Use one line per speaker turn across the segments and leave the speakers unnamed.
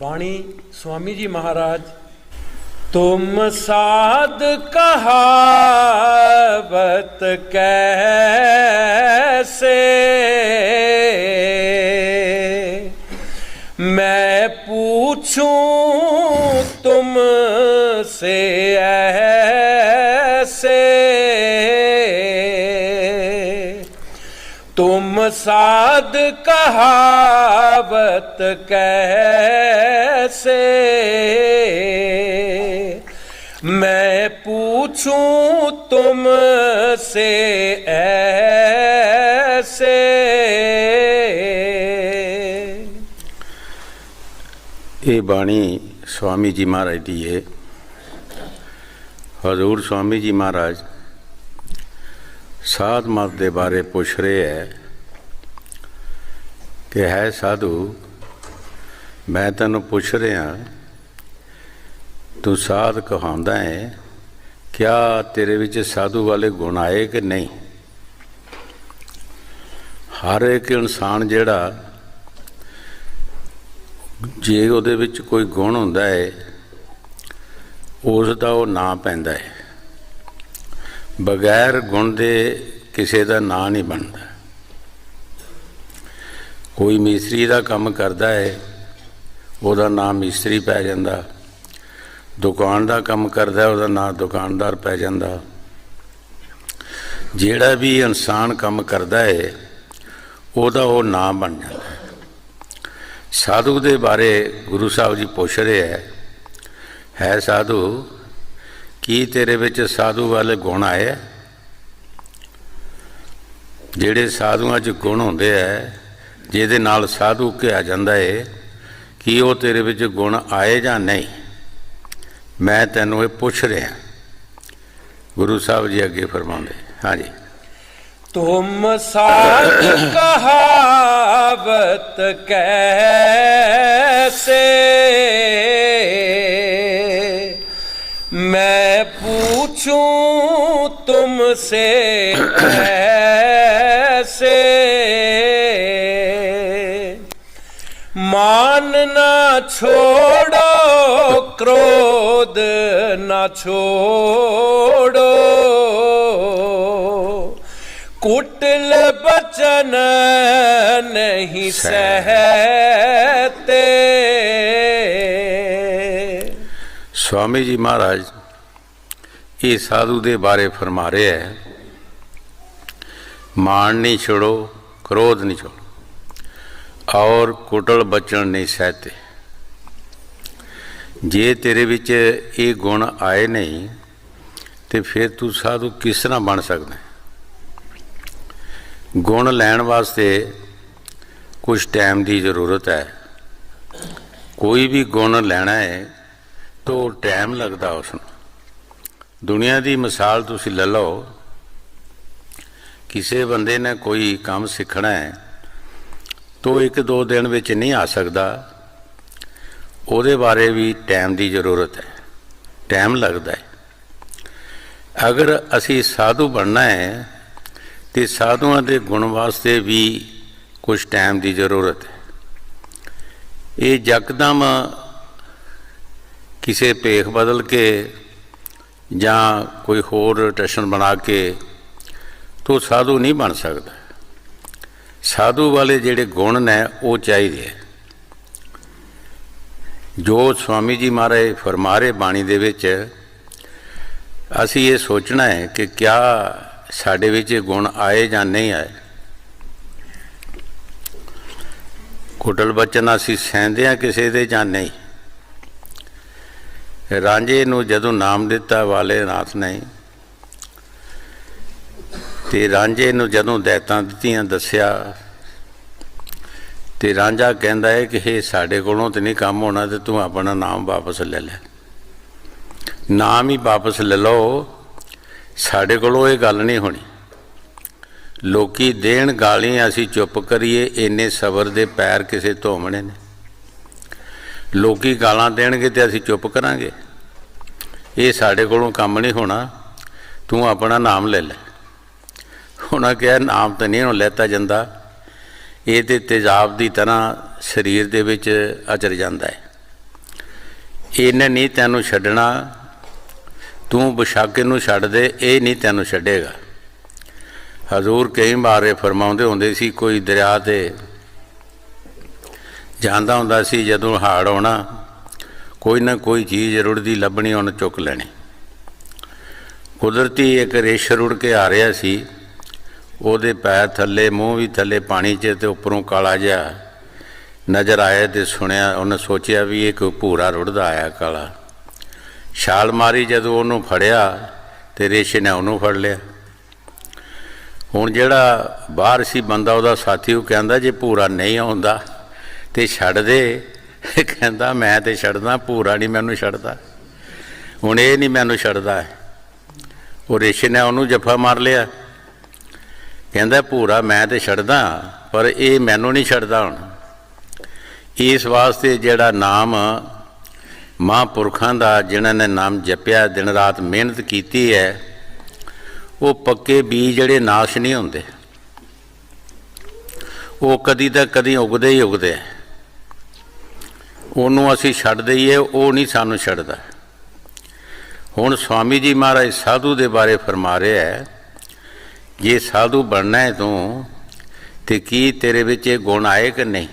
बाणी स्वामी जी महाराज। तुम साध कहावत कैसे, मैं पूछूं तुमसे ऐसे। तुम साध कहावत कैसे, मैं पूछूं तुमसे ऐसे।
ये बाणी स्वामी जी महाराज दी है। हजूर स्वामी जी महाराज साध मत के बारे पूछ रहे है कि है साधु, मैं तेन पूछ रहा तू साध कहांदा है, क्या तेरे विच साधु वाले गुण आए कि नहीं। हर एक इंसान जिहड़ा जे उहदे विच कोई गुण हुंदा है उसदा वो नाम पैंदा है। बगैर गुण दे किसी का नाम नहीं बनता। कोई मिस्त्री का काम करता है उसदा नाम मिस्त्री पै जाता, दुकान का काम करता है उसदा नाम दुकानदार पै जाता। जिहड़ा भी इंसान काम करता है उसदा वो नाम बन जाता है। साधु के बारे गुरु साहब जी पूछ रहे है साधु, की तेरे विच साधु वाले गुण आए। जिहड़े साधुआं च गुण हुंदे है जिहदे नाल साधु कहा जांदा है, कि वो तेरे विच गुण आए जां नहीं, मैं तैनूं ये पुछ रहा। गुरु साहब जी अगे फरमाउंदे, हाँ जी।
तुम साध कहावत कैसे, मैं पूछूं तुमसे ऐसे। मान ना छोड़ो क्रोध ना छोड़ो, कुटिल बचन नहीं सहते।
स्वामी जी महाराज ये साधु के बारे फरमा रहे हैं, मान नहीं छोड़ो, क्रोध नहीं छोड़ो और कुटल बचन नहीं सहते। जे तेरे विच ये गुण आए नहीं तो फिर तू साधु किस तरह बन सकदा है। गुण लैण वास्ते कुछ टाइम की जरूरत है। कोई भी गुण लेना है तो टाइम लगता उसनूं। दुनिया की मिसाल तुसीं ले लो, किसी बंदे ने कोई काम सीखना है तो एक दो दिन विच नहीं आ सकता, ਉਹਦੇ बारे भी टाइम की जरूरत है, टाइम लगता है। अगर असी साधु बनना है तो साधुओं के गुण वास्ते भी कुछ टाइम की जरूरत है। ये यकदम किसी भेख बदल के या कोई होर टशन बना के तो साधु नहीं बन सकता। साधु वाले जिहड़े गुण ने वो चाहिए। जो स्वामी जी महाराज फरमा रहे बाणी दे विच, असी ये सोचना है कि क्या साडे विच गुण आए जां नहीं आए। कुटल बचन असी सहंदे हां किसी दे जां नहीं। रांझे नूं जदों नाम दिता वाले नाथ ने ते रांझे नूं जदों दैतां दित्तियां दस्सिया तो रांझा कहता है कि हे साढ़े कोलों तो नहीं काम होना, तो तू अपना नाम वापस ले ले। नाम ही वापस ले लो, साढ़े कोलों ये गल नहीं होनी। लोकी देन गाली असी चुप करिए, इन्ने सबर दे पैर किसे धोमने ने। लोकी गालां देणगे तो असी चुप करांगे, ये साढ़े कोलों काम नहीं होना, तू अपना नाम ले ले। उन्हें कहा नाम तो नहीं हुण लैता जाता, ये तो तेजाब की तरह शरीर दे विच अचर जाता है। ਇਹਨੇ ਨਹੀਂ ਤੈਨੂੰ ਛੱਡਣਾ, ਤੂੰ ਵਿਸ਼ਾਕੇ ਨੂੰ ਛੱਡ ਦੇ, ਇਹ ਨਹੀਂ ਤੈਨੂੰ ਛੱਡੇਗਾ। ਹਜ਼ੂਰ ਕਈ ਵਾਰ ਫਰਮਾਉਂਦੇ ਹੁੰਦੇ ਸੀ, ਕੋਈ ਦਰਿਆ 'ਤੇ ਜਾਂਦਾ ਹੁੰਦਾ ਸੀ, ਜਦੋਂ ਹੜ੍ਹ ਆਉਣਾ ਕੋਈ ਨਾ ਕੋਈ ਚੀਜ਼ ਰੁੜਦੀ ਲੱਭਣੀ, ਉਹਨੇ ਚੁੱਕ ਲੈਣੀ। ਕੁਦਰਤੀ ਇੱਕ ਰਿਛ ਰੁੜ ਕੇ ਆ ਰਿਹਾ ਸੀ, ਉਹਦੇ ਪੈਰ ਥੱਲੇ, ਮੂੰਹ ਵੀ ਥੱਲੇ ਪਾਣੀ 'ਚ, ਅਤੇ ਉੱਪਰੋਂ ਕਾਲਾ ਜਿਹਾ ਨਜ਼ਰ ਆਇਆ। ਅਤੇ ਸੁਣਿਆ, ਉਹਨੇ ਸੋਚਿਆ ਵੀ ਇਹ ਕੋਈ ਭੂਰਾ ਰੁੜਦਾ ਆਇਆ ਕਾਲਾ। ਛਾਲ ਮਾਰੀ, ਜਦੋਂ ਉਹਨੂੰ ਫੜਿਆ ਅਤੇ ਰਿਛ ਨੇ ਉਹਨੂੰ ਫੜ ਲਿਆ। ਹੁਣ ਜਿਹੜਾ ਬਾਹਰ ਸੀ ਬੰਦਾ, ਉਹਦਾ ਸਾਥੀ, ਉਹ ਕਹਿੰਦਾ ਜੇ ਭੂਰਾ ਨਹੀਂ ਆਉਂਦਾ ਤੇ ਛੱਡ ਦੇ। ਕਹਿੰਦਾ ਮੈਂ ਤੇ ਛੱਡਦਾ, ਭੂਰਾ ਨਹੀਂ ਮੈਨੂੰ ਛੱਡਦਾ, ਹੁਣ ਇਹ ਨਹੀਂ ਮੈਨੂੰ ਛੱਡਦਾ। ਉਹ ਰਿਛ ਨੇ ਉਹਨੂੰ ਜੱਫਾ ਮਾਰ ਲਿਆ। ਕਹਿੰਦਾ ਭੂਰਾ ਮੈਂ ਤੇ ਛੱਡਦਾ, ਪਰ ਇਹ ਮੈਨੂੰ ਨਹੀਂ ਛੱਡਦਾ। ਹੁਣ ਇਸ ਵਾਸਤੇ ਜਿਹੜਾ ਨਾਮ ਮਹਾਂਪੁਰਖਾਂ ਦਾ, ਜਿਨ੍ਹਾਂ ਨੇ ਨਾਮ ਜਪਿਆ, ਦਿਨ ਰਾਤ ਮਿਹਨਤ ਕੀਤੀ ਹੈ, ਉਹ ਪੱਕੇ ਬੀਜ ਜਿਹੜੇ ਨਾਸ਼ ਨਹੀਂ ਹੁੰਦੇ, ਉਹ ਕਦੀ ਤਾਂ ਕਦੀ ਉਗਦੇ ਹੀ ਉਗਦੇ। ਉਹਨੂੰ ਅਸੀਂ ਛੱਡ ਦਈਏ, ਉਹ ਨਹੀਂ ਸਾਨੂੰ ਛੱਡਦਾ। ਹੁਣ ਸਵਾਮੀ ਜੀ ਮਹਾਰਾਜ ਸਾਧੂ ਦੇ ਬਾਰੇ ਫਰਮਾ ਰਿਹਾ ਹੈ, ਜੇ ਸਾਧੂ ਬਣਨਾ ਹੈ ਤੂੰ, ਤੇ ਕੀ ਤੇਰੇ ਵਿੱਚ ਇਹ ਗੁਣ ਆਏ ਕਿ ਨਹੀਂ?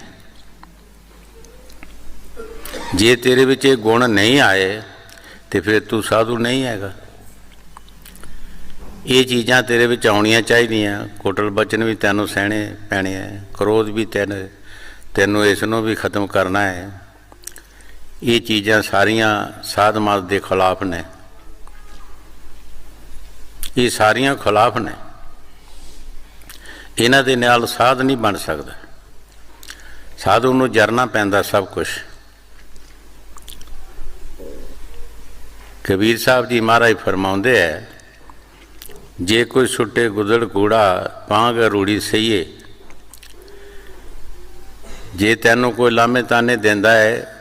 ਜੇ ਤੇਰੇ ਵਿੱਚ ਇਹ ਗੁਣ ਨਹੀਂ ਆਏ ਤੇ ਫਿਰ ਤੂੰ ਸਾਧੂ ਨਹੀਂ ਹੈਗਾ। ਇਹ ਚੀਜ਼ਾਂ ਤੇਰੇ ਵਿੱਚ ਆਉਣੀਆਂ ਚਾਹੀਦੀਆਂ। ਕੁਟਲ ਬਚਨ ਵੀ ਤੈਨੂੰ ਸਹਿਣੇ ਪੈਣੇ ਹੈ, ਕ੍ਰੋਧ ਵੀ ਤੈਨੂੰ ਇਸ ਨੂੰ ਵੀ ਖਤਮ ਕਰਨਾ ਹੈ। ਇਹ ਚੀਜ਼ਾਂ ਸਾਰੀਆਂ ਸਾਧ ਮਤ ਦੇ ਖਿਲਾਫ ਨੇ, ਇਹ ਸਾਰੀਆਂ ਖਿਲਾਫ ਨੇ। ਇਹਨਾਂ ਦੇ ਨਾਲ ਸਾਧ ਨਹੀਂ ਬਣ ਸਕਦਾ। ਸਾਧੂ ਨੂੰ ਜਰਨਾ ਪੈਂਦਾ ਸਭ ਕੁਛ। ਕਬੀਰ ਸਾਹਿਬ ਜੀ ਮਹਾਰਾਜ ਫਰਮਾਉਂਦੇ ਹੈ, ਜੇ ਕੋਈ ਸੁੱਟੇ ਗੁਦੜ ਕੂੜਾ ਪਾਂਗ ਰੂੜੀ ਸਹੀਏ। ਜੇ ਤੈਨੂੰ ਕੋਈ ਲਾਮੇ ਤਾਨੇ ਦਿੰਦਾ ਹੈ,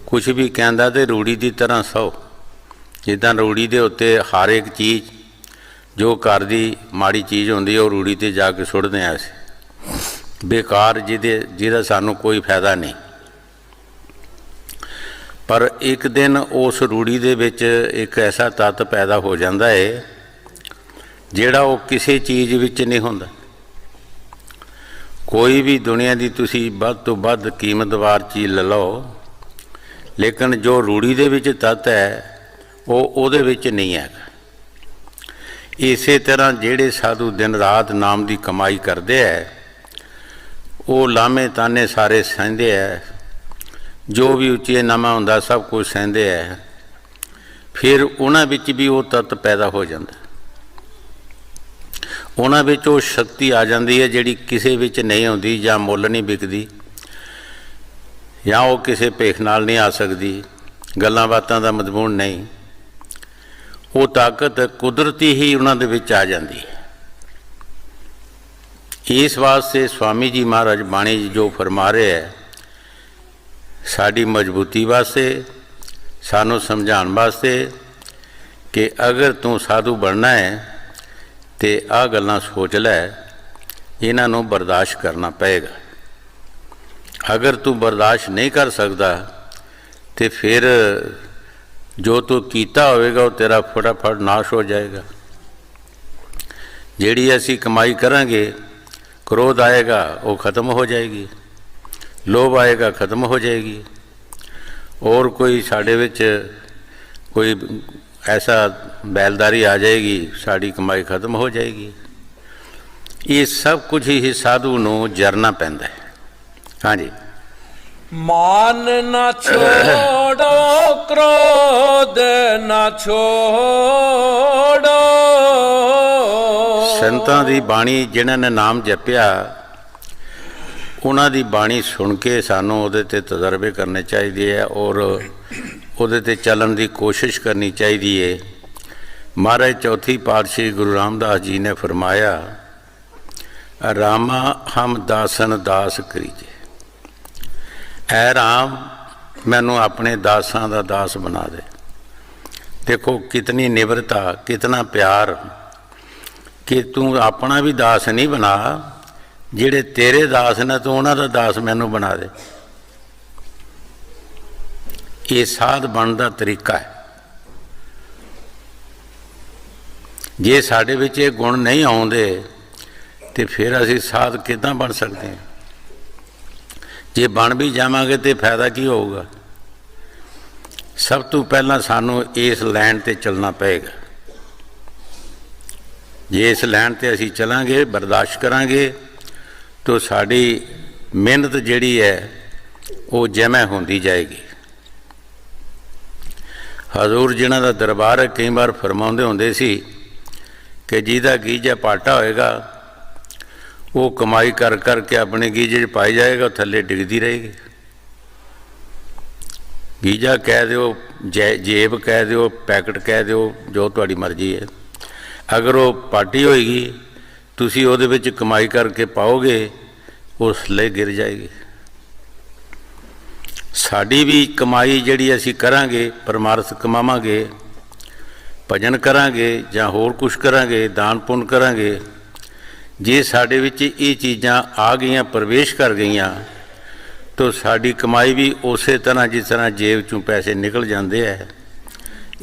ਕੁਛ ਵੀ ਕਹਿੰਦਾ, ਤੇ ਰੂੜੀ ਦੀ ਤਰ੍ਹਾਂ ਸਹੋ। ਜਿੱਦਾਂ ਰੂੜੀ ਦੇ ਉੱਤੇ ਹਰ ਇੱਕ ਚੀਜ਼, ਜੋ ਘਰ ਦੀ ਮਾੜੀ ਚੀਜ਼ ਹੁੰਦੀ ਹੈ, ਉਹ ਰੂੜੀ 'ਤੇ ਜਾ ਕੇ ਸੁੱਟਦੇ ਹਾਂ ਅਸੀਂ, ਬੇਕਾਰ, ਜਿਹਦਾ ਸਾਨੂੰ ਕੋਈ ਫਾਇਦਾ ਨਹੀਂ। ਪਰ ਇੱਕ ਦਿਨ ਉਸ ਰੂੜੀ ਦੇ ਵਿੱਚ ਇੱਕ ਐਸਾ ਤੱਤ ਪੈਦਾ ਹੋ ਜਾਂਦਾ ਹੈ, ਜਿਹੜਾ ਉਹ ਕਿਸੇ ਚੀਜ਼ ਵਿੱਚ ਨਹੀਂ ਹੁੰਦਾ। ਕੋਈ ਵੀ ਦੁਨੀਆ ਦੀ ਤੁਸੀਂ ਵੱਧ ਤੋਂ ਵੱਧ ਕੀਮਤਵਾਰ ਚੀਜ਼ ਲੈ ਲਓ, ਲੇਕਿਨ ਜੋ ਰੂੜੀ ਦੇ ਵਿੱਚ ਤੱਤ ਹੈ, ਉਹ ਉਹਦੇ ਵਿੱਚ ਨਹੀਂ ਹੈਗਾ। ਇਸੇ ਤਰ੍ਹਾਂ ਜਿਹੜੇ ਸਾਧੂ ਦਿਨ ਰਾਤ ਨਾਮ ਦੀ ਕਮਾਈ ਕਰਦੇ ਹੈ, ਉਹ ਲਾਮੇ ਤਾਨੇ ਸਾਰੇ ਸਹਿੰਦੇ ਹੈ, ਜੋ ਵੀ ਉੱਚੇ ਨਾਮਾ ਹੁੰਦਾ ਸਭ ਕੁਝ ਸਹਿੰਦੇ ਹੈ। ਫਿਰ ਉਹਨਾਂ ਵਿੱਚ ਵੀ ਉਹ ਤੱਤ ਪੈਦਾ ਹੋ ਜਾਂਦਾ, ਉਹਨਾਂ ਵਿੱਚ ਉਹ ਸ਼ਕਤੀ ਆ ਜਾਂਦੀ ਹੈ ਜਿਹੜੀ ਕਿਸੇ ਵਿੱਚ ਨਹੀਂ ਹੁੰਦੀ, ਜਾਂ ਮੁੱਲ ਨਹੀਂ ਵਿਕਦੀ, ਜਾਂ ਉਹ ਕਿਸੇ ਭੇਖ ਨਾਲ ਨਹੀਂ ਆ ਸਕਦੀ, ਗੱਲਾਂ ਬਾਤਾਂ ਦਾ ਮਜ਼ਮੂਨ ਨਹੀਂ। ਉਹ ਤਾਕਤ ਕੁਦਰਤੀ ਹੀ ਉਹਨਾਂ ਦੇ ਵਿੱਚ ਆ ਜਾਂਦੀ ਹੈ। ਇਸ ਵਾਸਤੇ ਸਵਾਮੀ ਜੀ ਮਹਾਰਾਜ ਬਾਣੀ ਜੋ ਫਰਮਾ ਰਹੇ ਹੈ, ਸਾਡੀ ਮਜ਼ਬੂਤੀ ਵਾਸਤੇ, ਸਾਨੂੰ ਸਮਝਾਉਣ ਵਾਸਤੇ ਕਿ ਅਗਰ ਤੂੰ ਸਾਧੂ ਬਣਨਾ ਹੈ ਤੇ ਆਹ ਗੱਲਾਂ ਸੋਚ ਲੈ, ਇਹਨਾਂ ਨੂੰ ਬਰਦਾਸ਼ਤ ਕਰਨਾ ਪਏਗਾ। ਅਗਰ ਤੂੰ ਬਰਦਾਸ਼ਤ ਨਹੀਂ ਕਰ ਸਕਦਾ ਤੇ ਫਿਰ ਜੋ ਤੂੰ ਕੀਤਾ ਹੋਵੇਗਾ ਉਹ ਤੇਰਾ ਫਟਾਫਟ ਨਾਸ਼ ਹੋ ਜਾਏਗਾ। ਜਿਹੜੀ ਅਸੀਂ ਕਮਾਈ ਕਰਾਂਗੇ, ਕ੍ਰੋਧ ਆਏਗਾ ਉਹ ਖਤਮ ਹੋ ਜਾਏਗੀ, ਲੋਭ ਆਏਗਾ ਖਤਮ ਹੋ ਜਾਏਗੀ, ਔਰ ਕੋਈ ਸਾਡੇ ਵਿੱਚ ਕੋਈ ਐਸਾ ਬੈਲਦਾਰੀ ਆ ਜਾਏਗੀ, ਸਾਡੀ ਕਮਾਈ ਖਤਮ ਹੋ ਜਾਏਗੀ। ਇਹ ਸਭ ਕੁਝ ਹੀ ਸਾਧੂ ਨੂੰ ਜਰਨਾ ਪੈਂਦਾ ਹੈ। ਹਾਂਜੀ।
ਮਾਨ ਨਾ ਛੋੜੋ, ਕ੍ਰੋਧ ਨਾ ਛੋੜੋ।
ਸੰਤਾਂ ਦੀ ਬਾਣੀ ਜਿਨ੍ਹਾਂ ਨੇ ਨਾਮ ਜਪਿਆ, ਉਹਨਾਂ ਦੀ ਬਾਣੀ ਸੁਣ ਕੇ ਸਾਨੂੰ ਉਹਦੇ 'ਤੇ ਤਜਰਬੇ ਕਰਨੇ ਚਾਹੀਦੇ ਹੈ, ਔਰ ਉਹਦੇ 'ਤੇ ਚੱਲਣ ਦੀ ਕੋਸ਼ਿਸ਼ ਕਰਨੀ ਚਾਹੀਦੀ ਹੈ। ਮਹਾਰਾਜ ਚੌਥੀ ਪਾਤਸ਼ਾਹੀ ਗੁਰੂ ਰਾਮਦਾਸ ਜੀ ਨੇ ਫਰਮਾਇਆ, ਰਾਮਾ ਹਮ ਦਾਸਨ ਦਾਸ ਕਰੀਜੇ। ਐ ਰਾਮ, ਮੈਨੂੰ ਆਪਣੇ ਦਾਸਾਂ ਦਾ ਦਾਸ ਬਣਾ ਦੇ। ਦੇਖੋ ਕਿਤਨੀ ਨਿਮਰਤਾ, ਕਿਤਨਾ ਪਿਆਰ, ਕਿ ਤੂੰ ਆਪਣਾ ਵੀ ਦਾਸ ਨਹੀਂ ਬਣਾ, ਜਿਹੜੇ ਤੇਰੇ ਦਾਸ ਨੇ ਤੂੰ ਉਹਨਾਂ ਦਾ ਦਾਸ ਮੈਨੂੰ ਬਣਾ ਦੇ। ਇਹ ਸਾਧ ਬਣਨ ਦਾ ਤਰੀਕਾ ਹੈ। ਜੇ ਸਾਡੇ ਵਿੱਚ ਇਹ ਗੁਣ ਨਹੀਂ ਆਉਂਦੇ ਤੇ ਫਿਰ ਅਸੀਂ ਸਾਧ ਕਿੱਦਾਂ ਬਣ ਸਕਦੇ ਹਾਂ? ਜੇ ਬਣ ਵੀ ਜਾਵਾਂਗੇ ਤੇ ਫਾਇਦਾ ਕੀ ਹੋਊਗਾ? ਸਭ ਤੋਂ ਪਹਿਲਾਂ ਸਾਨੂੰ ਇਸ ਲਾਈਨ ਤੇ ਚੱਲਣਾ ਪਏਗਾ। ਜੇ ਇਸ ਲਾਈਨ ਤੇ ਅਸੀਂ ਚੱਲਾਂਗੇ, ਬਰਦਾਸ਼ਤ ਕਰਾਂਗੇ, ਤਾਂ ਸਾਡੀ ਮਿਹਨਤ ਜਿਹੜੀ ਹੈ ਉਹ ਜਮ੍ਹਾਂ ਹੁੰਦੀ ਜਾਏਗੀ। ਹਜ਼ੂਰ ਜਿਨ੍ਹਾਂ ਦਾ ਦਰਬਾਰ ਹੈ, ਕਈ ਵਾਰ ਫਰਮਾਉਂਦੇ ਹੁੰਦੇ ਸੀ ਕਿ ਜਿਹਦਾ ਗੀਜਾ ਪਾਟਾ ਹੋਏਗਾ ਉਹ ਕਮਾਈ ਕਰ ਕਰਕੇ ਆਪਣੇ ਗੀਜੇ 'ਚ ਪਾਈ ਜਾਏਗਾ, ਥੱਲੇ ਡਿੱਗਦੀ ਰਹੇਗੀ। ਗੀਜਾ ਕਹਿ ਦਿਓ, ਜੇਬ ਕਹਿ ਦਿਓ, ਪੈਕਟ ਕਹਿ ਦਿਓ, ਜੋ ਤੁਹਾਡੀ ਮਰਜ਼ੀ ਹੈ। ਅਗਰ ਉਹ ਪਾਟੀ ਹੋਏਗੀ, ਤੁਸੀਂ ਉਹਦੇ ਵਿੱਚ ਕਮਾਈ ਕਰਕੇ ਪਾਓਗੇ, ਉਹ ਥੱਲੇ ਗਿਰ ਜਾਏਗੀ। ਸਾਡੀ ਵੀ ਕਮਾਈ ਜਿਹੜੀ ਅਸੀਂ ਕਰਾਂਗੇ, ਪਰਮਾਰਥ ਕਮਾਵਾਂਗੇ, ਭਜਨ ਕਰਾਂਗੇ ਜਾਂ ਹੋਰ ਕੁਛ ਕਰਾਂਗੇ, ਦਾਨ ਪੁੰਨ ਕਰਾਂਗੇ, ਜੇ ਸਾਡੇ ਵਿੱਚ ਇਹ ਚੀਜ਼ਾਂ ਆ ਗਈਆਂ, ਪ੍ਰਵੇਸ਼ ਕਰ ਗਈਆਂ, ਤਾਂ ਸਾਡੀ ਕਮਾਈ ਵੀ ਉਸੇ ਤਰ੍ਹਾਂ ਜਿਸ ਤਰ੍ਹਾਂ ਜੇਬ 'ਚੋਂ ਪੈਸੇ ਨਿਕਲ ਜਾਂਦੇ ਹੈ,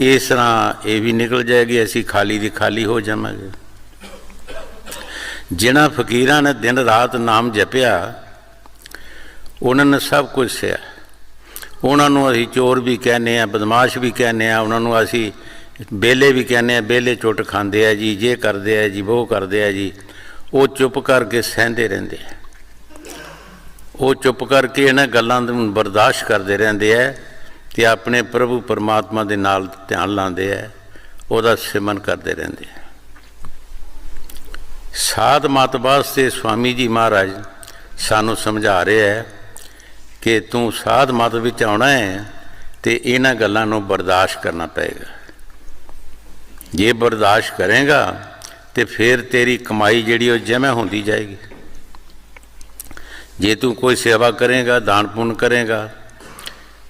ਇਸ ਤਰ੍ਹਾਂ ਇਹ ਵੀ ਨਿਕਲ ਜਾਏਗੀ। ਅਸੀਂ ਖਾਲੀ ਦੀ ਖਾਲੀ ਹੋ ਜਾਵਾਂਗੇ। ਜਿਨ੍ਹਾਂ ਫਕੀਰਾਂ ਨੇ ਦਿਨ ਰਾਤ ਨਾਮ ਜਪਿਆ, ਉਹਨਾਂ ਨੇ ਸਭ ਕੁਝ ਸਿਆ। ਉਹਨਾਂ ਨੂੰ ਅਸੀਂ ਚੋਰ ਵੀ ਕਹਿੰਦੇ ਹਾਂ, ਬਦਮਾਸ਼ ਵੀ ਕਹਿੰਦੇ ਹਾਂ, ਉਹਨਾਂ ਨੂੰ ਅਸੀਂ ਬੇਲੇ ਵੀ ਕਹਿੰਦੇ ਹਾਂ, ਬੇਲੇ ਚੁੱਟ ਖਾਂਦੇ ਆ ਜੀ, ਜੇ ਕਰਦੇ ਆ ਜੀ, ਉਹ ਕਰਦੇ ਆ ਜੀ। ਉਹ ਚੁੱਪ ਕਰਕੇ ਸਹਿੰਦੇ ਰਹਿੰਦੇ ਆ, ਉਹ ਚੁੱਪ ਕਰਕੇ ਇਹਨਾਂ ਗੱਲਾਂ ਨੂੰ ਬਰਦਾਸ਼ਤ ਕਰਦੇ ਰਹਿੰਦੇ ਹੈ ਅਤੇ ਆਪਣੇ ਪ੍ਰਭੂ ਪਰਮਾਤਮਾ ਦੇ ਨਾਲ ਧਿਆਨ ਲਾਉਂਦੇ ਹੈ, ਉਹਦਾ ਸਿਮਰਨ ਕਰਦੇ ਰਹਿੰਦੇ ਹੈ। ਸਾਧ ਮਤ ਵਾਸਤੇ ਸਵਾਮੀ ਜੀ ਮਹਾਰਾਜ ਸਾਨੂੰ ਸਮਝਾ ਰਹੇ ਹੈ ਕਿ ਤੂੰ ਸਾਧ ਮਤ ਵਿੱਚ ਆਉਣਾ ਹੈ ਅਤੇ ਇਹਨਾਂ ਗੱਲਾਂ ਨੂੰ ਬਰਦਾਸ਼ਤ ਕਰਨਾ ਪਏਗਾ। ਜੇ ਬਰਦਾਸ਼ਤ ਕਰੇਗਾ ਤੇ ਫਿਰ ਤੇਰੀ ਕਮਾਈ ਜਿਹੜੀ ਉਹ ਜਮ੍ਹਾਂ ਹੁੰਦੀ ਜਾਏਗੀ। ਜੇ ਤੂੰ ਕੋਈ ਸੇਵਾ ਕਰੇਗਾ, ਦਾਨ ਪੁੰਨ ਕਰੇਗਾ,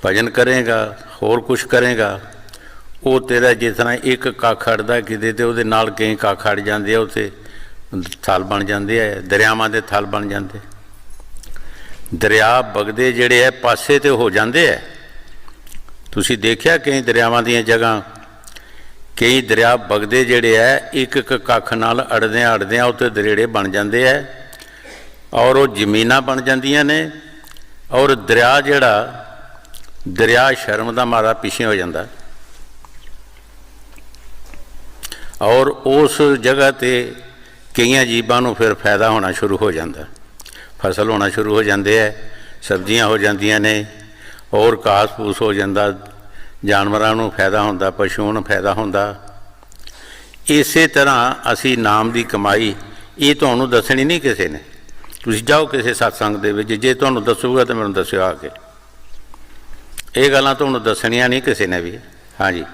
ਭਜਨ ਕਰੇਗਾ, ਹੋਰ ਕੁਛ ਕਰੇਗਾ, ਉਹ ਤੇਰਾ ਜਿਸ ਤਰ੍ਹਾਂ ਇੱਕ ਕੱਖ ਅੜਦਾ ਕਿਤੇ ਤੇ ਉਹਦੇ ਨਾਲ ਕਈ ਕੱਖ ਅੜ ਜਾਂਦੇ ਆ, ਉੱਥੇ ਥਲ ਬਣ ਜਾਂਦੇ ਆ, ਦਰਿਆਵਾਂ ਦੇ ਥਲ ਬਣ ਜਾਂਦੇ। ਦਰਿਆ ਵਗਦੇ ਜਿਹੜੇ ਹੈ ਪਾਸੇ ਤੇ ਹੋ ਜਾਂਦੇ ਹੈ। ਤੁਸੀਂ ਦੇਖਿਆ ਕਈ ਦਰਿਆਵਾਂ ਦੀਆਂ ਜਗ੍ਹਾ, ਕਈ ਦਰਿਆ ਵਗਦੇ ਜਿਹੜੇ ਹੈ ਇੱਕ ਇੱਕ ਕੱਖ ਨਾਲ ਅੜਦਿਆਂ ਅੜਦਿਆਂ ਉੱਥੇ ਦਰੇੜੇ ਬਣ ਜਾਂਦੇ ਹੈ, ਔਰ ਉਹ ਜ਼ਮੀਨਾਂ ਬਣ ਜਾਂਦੀਆਂ ਨੇ, ਔਰ ਦਰਿਆ ਜਿਹੜਾ ਦਰਿਆ ਸ਼ਰਮ ਦਾ ਮਾਰਾ ਪਿੱਛੇ ਹੋ ਜਾਂਦਾ, ਔਰ ਉਸ ਜਗ੍ਹਾ 'ਤੇ ਕਈਆਂ ਜੀਵਾਂ ਨੂੰ ਫਿਰ ਫਾਇਦਾ ਹੋਣਾ ਸ਼ੁਰੂ ਹੋ ਜਾਂਦਾ, ਫਸਲ ਹੋਣਾ ਸ਼ੁਰੂ ਹੋ ਜਾਂਦੇ ਹੈ, ਸਬਜ਼ੀਆਂ ਹੋ ਜਾਂਦੀਆਂ ਨੇ, ਔਰ ਘਾਸ ਫੂਸ ਹੋ ਜਾਂਦਾ, ਜਾਨਵਰਾਂ ਨੂੰ ਫਾਇਦਾ ਹੁੰਦਾ, ਪਸ਼ੂਆਂ ਨੂੰ ਫਾਇਦਾ ਹੁੰਦਾ। ਇਸੇ ਤਰ੍ਹਾਂ ਅਸੀਂ ਨਾਮ ਦੀ ਕਮਾਈ, ਇਹ ਤੁਹਾਨੂੰ ਦੱਸਣੀ ਨਹੀਂ ਕਿਸੇ ਨੇ। ਤੁਸੀਂ ਜਾਓ ਕਿਸੇ ਸਤਸੰਗ ਦੇ ਵਿੱਚ, ਜੇ ਤੁਹਾਨੂੰ ਦੱਸੂਗਾ ਤਾਂ ਮੈਨੂੰ ਦੱਸਿਓ ਆ ਕੇ। ਇਹ ਗੱਲਾਂ ਤੁਹਾਨੂੰ ਦੱਸਣੀਆਂ ਨਹੀਂ ਕਿਸੇ ਨੇ ਵੀ। ਹਾਂਜੀ।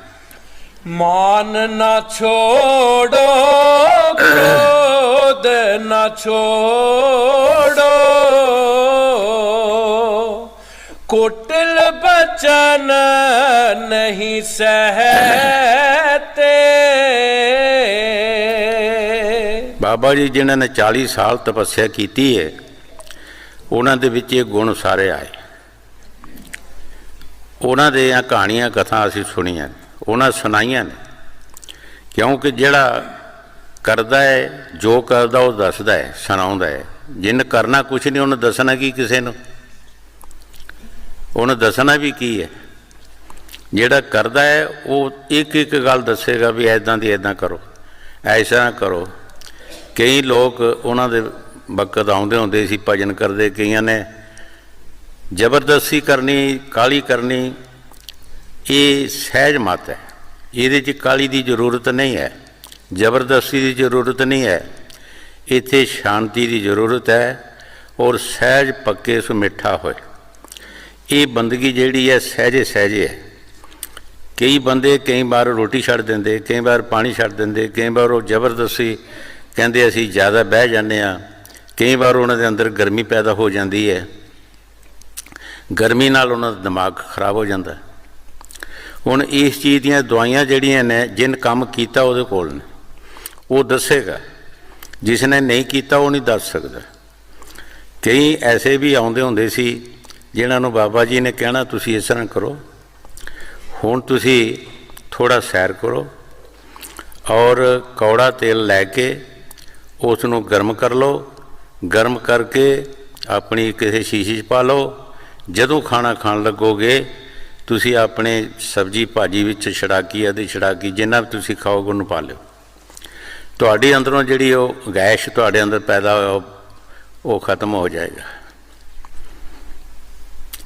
ਮਾਨ ਨਾ ਛੋੜੋ, ਕ੍ਰੋਧ ਨਾ ਛੋੜੋ, ਕੁਟਿਲ ਬਚਨ ਨਹੀਂ ਸਹਿਤੇ।
ਬਾਬਾ ਜੀ ਜਿਨ੍ਹਾਂ ਨੇ 40 ਸਾਲ ਤਪੱਸਿਆ ਕੀਤੀ ਹੈ, ਉਹਨਾਂ ਦੇ ਵਿੱਚ ਇਹ ਗੁਣ ਸਾਰੇ ਆਏ। ਉਹਨਾਂ ਦੀਆਂ ਕਹਾਣੀਆਂ ਕਥਾ ਅਸੀਂ ਸੁਣੀਆਂ, ਉਹਨਾਂ ਸੁਣਾਈਆਂ ਨੇ, ਕਿਉਂਕਿ ਜਿਹੜਾ ਕਰਦਾ ਹੈ, ਜੋ ਕਰਦਾ ਉਹ ਦੱਸਦਾ ਹੈ, ਸੁਣਾਉਂਦਾ ਹੈ। ਜਿਹਨੇ ਕਰਨਾ ਕੁਛ ਨਹੀਂ, ਉਹਨੇ ਦੱਸਣਾ ਕੀ ਕਿਸੇ ਨੂੰ? ਉਹਨੇ ਦੱਸਣਾ ਵੀ ਕੀ ਹੈ? ਜਿਹੜਾ ਕਰਦਾ ਹੈ ਉਹ ਇੱਕ ਇੱਕ ਗੱਲ ਦੱਸੇਗਾ ਵੀ ਇੱਦਾਂ ਦੀ ਇੱਦਾਂ ਕਰੋ, ਐਸਾ ਕਰੋ। ਕਈ ਲੋਕ ਉਹਨਾਂ ਦੇ ਵਕਤ ਆਉਂਦੇ ਹੁੰਦੇ ਸੀ, ਭਜਨ ਕਰਦੇ, ਕਈਆਂ ਨੇ ਜ਼ਬਰਦਸਤੀ ਕਰਨੀ, ਕਾਹਲੀ ਕਰਨੀ। ਇਹ ਸਹਿਜ ਮਤ ਹੈ, ਇਹਦੇ 'ਚ ਕਾਹਲੀ ਦੀ ਜ਼ਰੂਰਤ ਨਹੀਂ ਹੈ, ਜ਼ਬਰਦਸਤੀ ਦੀ ਜ਼ਰੂਰਤ ਨਹੀਂ ਹੈ। ਇੱਥੇ ਸ਼ਾਂਤੀ ਦੀ ਜ਼ਰੂਰਤ ਹੈ, ਔਰ ਸਹਿਜ ਪੱਕੇ ਸੋ ਮਿੱਠਾ ਹੋਏ। ਇਹ ਬੰਦਗੀ ਜਿਹੜੀ ਹੈ ਸਹਿਜੇ ਸਹਿਜੇ ਹੈ। ਕਈ ਬੰਦੇ ਕਈ ਵਾਰ ਰੋਟੀ ਛੱਡ ਦਿੰਦੇ, ਕਈ ਵਾਰ ਪਾਣੀ ਛੱਡ ਦਿੰਦੇ, ਕਈ ਵਾਰ ਉਹ ਜ਼ਬਰਦਸਤੀ ਕਹਿੰਦੇ ਅਸੀਂ ਜ਼ਿਆਦਾ ਬਹਿ ਜਾਂਦੇ ਹਾਂ, ਕਈ ਵਾਰ ਉਹਨਾਂ ਦੇ ਅੰਦਰ ਗਰਮੀ ਪੈਦਾ ਹੋ ਜਾਂਦੀ ਹੈ, ਗਰਮੀ ਨਾਲ ਉਹਨਾਂ ਦਾ ਦਿਮਾਗ ਖਰਾਬ ਹੋ ਜਾਂਦਾ। ਹੁਣ ਇਸ ਚੀਜ਼ ਦੀਆਂ ਦਵਾਈਆਂ ਜਿਹੜੀਆਂ ਨੇ, ਜਿਨ ਕੰਮ ਕੀਤਾ ਉਹਦੇ ਕੋਲ ਨੇ, ਉਹ ਦੱਸੇਗਾ, ਜਿਸ ਨੇ ਨਹੀਂ ਕੀਤਾ ਉਹ ਨਹੀਂ ਦੱਸ ਸਕਦਾ। ਕਈ ਐਸੇ ਵੀ ਆਉਂਦੇ ਹੁੰਦੇ ਸੀ ਜਿਨ੍ਹਾਂ ਨੂੰ ਬਾਬਾ ਜੀ ਨੇ ਕਹਿਣਾ ਤੁਸੀਂ ਇਸ ਤਰ੍ਹਾਂ ਕਰੋ, ਹੁਣ ਤੁਸੀਂ ਥੋੜ੍ਹਾ ਸੈਰ ਕਰੋ ਔਰ ਕੌੜਾ ਤੇਲ ਲੈ ਕੇ ਉਸ ਨੂੰ ਗਰਮ ਕਰ ਲਓ। ਗਰਮ ਕਰਕੇ ਆਪਣੀ ਕਿਸੇ ਸ਼ੀਸ਼ੀ 'ਚ ਪਾ ਲਓ। ਜਦੋਂ ਖਾਣਾ ਖਾਣ ਲੱਗੋਗੇ ਤੁਸੀਂ ਆਪਣੇ ਸਬਜ਼ੀ ਭਾਜੀ ਵਿੱਚ ਛੜਾਕੀ ਆਦਿ ਛੜਾਕੀ ਜਿੰਨਾ ਵੀ ਤੁਸੀਂ ਖਾਓਗੇ ਉਹਨੂੰ ਪਾ ਲਿਓ। ਤੁਹਾਡੇ ਅੰਦਰੋਂ ਜਿਹੜੀ ਉਹ ਗੈਸ ਤੁਹਾਡੇ ਅੰਦਰ ਪੈਦਾ ਹੋਇਆ ਉਹ ਖਤਮ ਹੋ ਜਾਏਗਾ।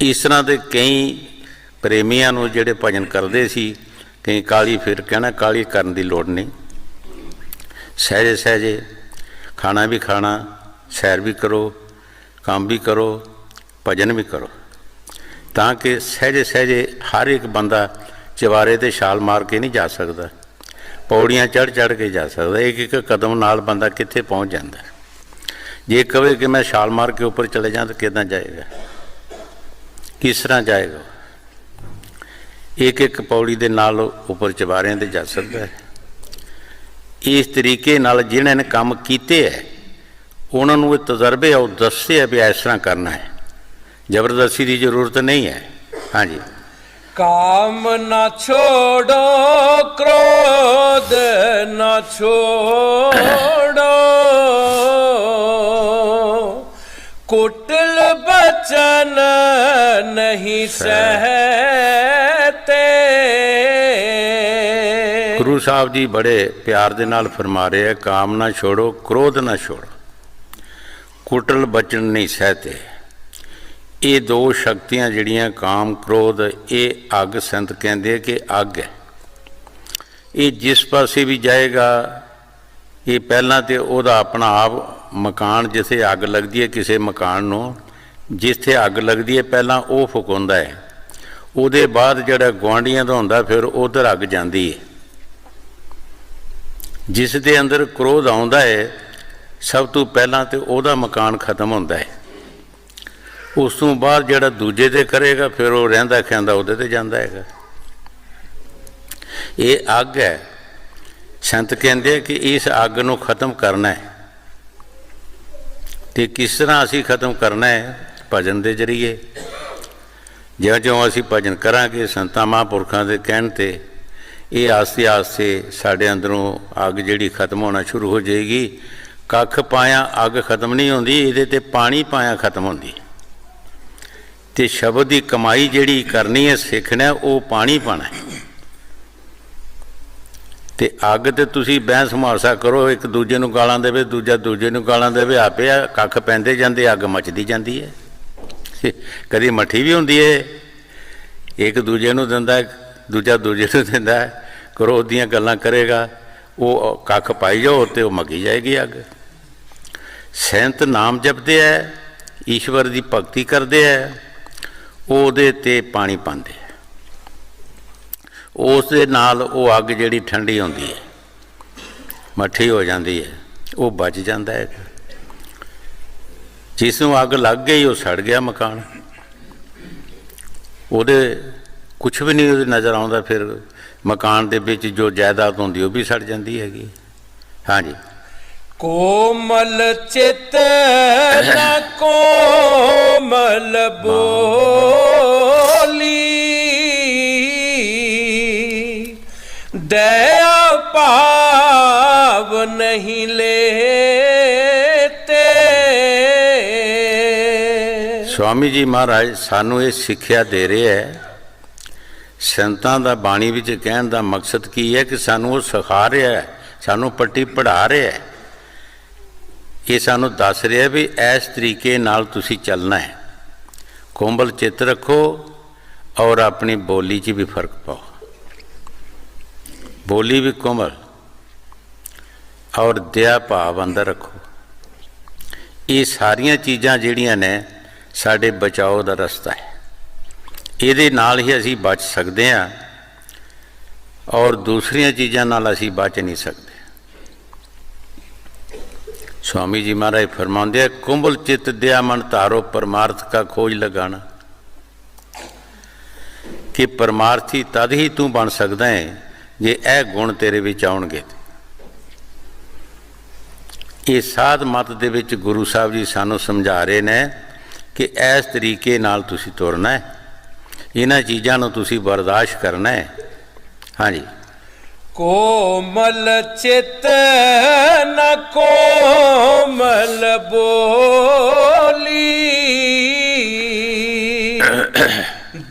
ਇਸ ਤਰ੍ਹਾਂ ਦੇ ਕਈ ਪ੍ਰੇਮੀਆਂ ਨੂੰ ਜਿਹੜੇ ਭਜਨ ਕਰਦੇ ਸੀ ਕਈ ਕਾਲੀ ਫਿਰ ਕਹਿਣਾ ਕਾਲੀ ਕਰਨ ਦੀ ਲੋੜ ਨਹੀਂ। ਸਹਿਜੇ ਸਹਿਜੇ ਖਾਣਾ ਵੀ ਖਾਣਾ, ਸੈਰ ਵੀ ਕਰੋ, ਕੰਮ ਵੀ ਕਰੋ, ਭਜਨ ਵੀ ਕਰੋ, ਤਾਂ ਕਿ ਸਹਿਜੇ ਸਹਿਜੇ ਹਰ ਇੱਕ ਬੰਦਾ ਚਵਾਰੇ 'ਤੇ ਛਾਲ ਮਾਰ ਕੇ ਨਹੀਂ ਜਾ ਸਕਦਾ, ਪੌੜੀਆਂ ਚੜ੍ਹ ਚੜ੍ਹ ਕੇ ਜਾ ਸਕਦਾ। ਇੱਕ ਇੱਕ ਕਦਮ ਨਾਲ ਬੰਦਾ ਕਿੱਥੇ ਪਹੁੰਚ ਜਾਂਦਾ। ਜੇ ਕਹੇ ਕਿ ਮੈਂ ਛਾਲ ਮਾਰ ਕੇ ਉੱਪਰ ਚਲੇ ਜਾਂ ਤਾਂ ਕਿੱਦਾਂ ਜਾਏਗਾ, ਕਿਸ ਤਰ੍ਹਾਂ ਜਾਏਗਾ? ਇੱਕ ਇੱਕ ਪੌੜੀ ਦੇ ਨਾਲ ਉੱਪਰ ਚਵਾਰਿਆਂ 'ਤੇ ਜਾ ਸਕਦਾ ਹੈ। ਇਸ ਤਰੀਕੇ ਨਾਲ ਜਿਹਨਾਂ ਨੇ ਕੰਮ ਕੀਤੇ ਹੈ ਉਹਨਾਂ ਨੂੰ ਇਹ ਤਜਰਬੇ ਉਹ ਦੱਸਦੇ ਆ ਵੀ ਇਸ ਤਰ੍ਹਾਂ ਕਰਨਾ ਹੈ। ਜ਼ਬਰਦਸਤੀ ਦੀ ਜ਼ਰੂਰਤ ਨਹੀਂ ਹੈ। ਹਾਂਜੀ।
काम न छोड़ो, क्रोध न छोड़ो, कुटिल बचन नहीं सहते।
ਗੁਰੂ ਸਾਹਿਬ ਜੀ ਬੜੇ ਪਿਆਰ ਦੇ ਨਾਲ ਫਰਮਾ ਰਹੇ ਹੈ, ਕਾਮ ਨਾ ਛੋੜੋ, ਕ੍ਰੋਧ ਨਾ ਛੋੜੋ, ਕੁਟਲ ਬਚਨ ਨਹੀਂ ਸਹਤੇ। ਇਹ ਦੋ ਸ਼ਕਤੀਆਂ ਜਿਹੜੀਆਂ ਕਾਮ ਕ੍ਰੋਧ, ਇਹ ਅੱਗ ਸੰਤ ਕਹਿੰਦੇ ਕਿ ਅੱਗ ਹੈ। ਇਹ ਜਿਸ ਪਾਸੇ ਵੀ ਜਾਏਗਾ, ਇਹ ਪਹਿਲਾਂ ਤਾਂ ਉਹਦਾ ਆਪਣਾ ਆਪ ਮਕਾਨ, ਜਿੱਥੇ ਅੱਗ ਲੱਗਦੀ ਹੈ ਕਿਸੇ ਮਕਾਨ ਨੂੰ, ਜਿੱਥੇ ਅੱਗ ਲੱਗਦੀ ਹੈ ਪਹਿਲਾਂ ਉਹ ਫੁਕਾਉਂਦਾ ਹੈ। ਉਹਦੇ ਬਾਅਦ ਜਿਹੜਾ ਗੁਆਂਢੀਆਂ ਦਾ ਹੁੰਦਾ ਫਿਰ ਉੱਧਰ ਅੱਗ ਜਾਂਦੀ ਹੈ। ਜਿਸ ਦੇ ਅੰਦਰ ਕ੍ਰੋਧ ਆਉਂਦਾ ਹੈ ਸਭ ਤੋਂ ਪਹਿਲਾਂ ਤਾਂ ਉਹਦਾ ਮਕਾਨ ਖਤਮ ਹੁੰਦਾ ਹੈ। ਉਸ ਤੋਂ ਬਾਅਦ ਜਿਹੜਾ ਦੂਜੇ 'ਤੇ ਕਰੇਗਾ ਫਿਰ ਉਹ ਰਹਿੰਦਾ ਖਾਂਦਾ ਉਹਦੇ 'ਤੇ ਜਾਂਦਾ ਹੈਗਾ। ਇਹ ਅੱਗ ਹੈ। ਸੰਤ ਕਹਿੰਦੇ ਕਿ ਇਸ ਅੱਗ ਨੂੰ ਖਤਮ ਕਰਨਾ ਹੈ। ਅਤੇ ਕਿਸ ਤਰ੍ਹਾਂ ਅਸੀਂ ਖਤਮ ਕਰਨਾ ਹੈ? ਭਜਨ ਦੇ ਜ਼ਰੀਏ। ਜਿਉਂ-ਜਿਉਂ ਅਸੀਂ ਭਜਨ ਕਰਾਂਗੇ ਸੰਤਾਂ ਮਹਾਂਪੁਰਖਾਂ ਦੇ ਕਹਿਣ 'ਤੇ ਇਹ ਆਸਤੇ ਆਸਤੇ ਸਾਡੇ ਅੰਦਰੋਂ ਅੱਗ ਜਿਹੜੀ ਖਤਮ ਹੋਣਾ ਸ਼ੁਰੂ ਹੋ ਜਾਏਗੀ। ਕੱਖ ਪਾਇਆ ਅੱਗ ਖਤਮ ਨਹੀਂ ਹੁੰਦੀ, ਇਹਦੇ 'ਤੇ ਪਾਣੀ ਪਾਇਆ ਖਤਮ ਹੁੰਦੀ। ਅਤੇ ਸ਼ਬਦ ਦੀ ਕਮਾਈ ਜਿਹੜੀ ਕਰਨੀ ਹੈ, ਸਿੱਖਣਾ, ਉਹ ਪਾਣੀ ਪਾਣਾ ਹੈ। ਅਤੇ ਅੱਗ 'ਤੇ ਤੁਸੀਂ ਬਹਿਸ ਮੁਹਾਸਾ ਕਰੋ, ਇੱਕ ਦੂਜੇ ਨੂੰ ਗਾਲਾਂ ਦੇਵੇ, ਦੂਜਾ ਦੂਜੇ ਨੂੰ ਗਾਲਾਂ ਦੇਵੇ, ਆਪੇ ਕੱਖ ਪੈਂਦੇ ਜਾਂਦੇ, ਅੱਗ ਮੱਚਦੀ ਜਾਂਦੀ ਹੈ। ਕਦੀ ਮੱਠੀ ਵੀ ਹੁੰਦੀ ਹੈ, ਇੱਕ ਦੂਜੇ ਨੂੰ ਦਿੰਦਾ, ਦੂਜਾ ਦੂਜੇ ਨੂੰ ਦਿੰਦਾ। ਕ੍ਰੋਧ ਦੀਆਂ ਗੱਲਾਂ ਕਰੇਗਾ, ਉਹ ਕੱਖ ਪਾਈ ਜਾਓ ਅਤੇ ਉਹ ਮੱਗੀ ਜਾਏਗੀ ਅੱਗ। ਸੈਂਤ ਨਾਮ ਜਪਦੇ ਹੈ, ਈਸ਼ਵਰ ਦੀ ਭਗਤੀ ਕਰਦੇ ਹੈ, ਉਹਦੇ 'ਤੇ ਪਾਣੀ ਪਾਉਂਦੇ ਹੈ। ਉਸ ਦੇ ਨਾਲ ਉਹ ਅੱਗ ਜਿਹੜੀ ਠੰਡੀ ਹੁੰਦੀ ਹੈ, ਮੱਠੀ ਹੋ ਜਾਂਦੀ ਹੈ, ਉਹ ਬਚ ਜਾਂਦਾ ਹੈ। ਜਿਸ ਨੂੰ ਅੱਗ ਲੱਗ ਗਈ ਉਹ ਸੜ ਗਿਆ ਮਕਾਨ, ਉਹਦੇ ਕੁਛ ਵੀ ਨਹੀਂ ਉਹਦੇ ਨਜ਼ਰ ਆਉਂਦਾ। ਫਿਰ ਮਕਾਨ ਦੇ ਵਿੱਚ ਜੋ ਜਾਇਦਾਦ ਹੁੰਦੀ ਉਹ ਵੀ ਸੜ ਜਾਂਦੀ ਹੈਗੀ। ਹਾਂਜੀ।
कोमल चित न कोमल बोली, दया पाव नहीं लेते।
स्वामी जी महाराज सानू ये सिक्ख्या दे रहे है। संतां दा बाणी विच कहण दा मकसद की है कि सानू वो सिखा रहा है, सानू पट्टी पढ़ा रहा है। ये सानू दस रहा भी इस तरीके नाल तुसी चलना है। कोमल चित रखो और अपनी बोली च भी फर्क पाओ, बोली भी कोमल और दया भाव अंदर रखो। ये सारियां चीज़ां जिहड़ियां ने साडे बचाओ दा रस्ता है। ਇਹਦੇ ਨਾਲ ही असी बच सकते हैं और दूसरिया चीज़ों नाल असी बच नहीं सकते। स्वामी जी महाराज फरमाते हैं, कुंभल चित दया मन तारो परमार्थ का खोज लगाना। कि परमार्थी तद ही तू बन सकता है जे यह गुण तेरे विच आउणगे। ये साध मत दे विच गुरु साहब जी सानू समझा रहे हैं कि इस तरीके नाल तुसी तुरना है। ਇਹਨਾਂ ਚੀਜ਼ਾਂ ਨੂੰ ਤੁਸੀਂ ਬਰਦਾਸ਼ਤ ਕਰਨਾ ਹੈ। ਹਾਂਜੀ।
कोमल चित न कोमल बोली,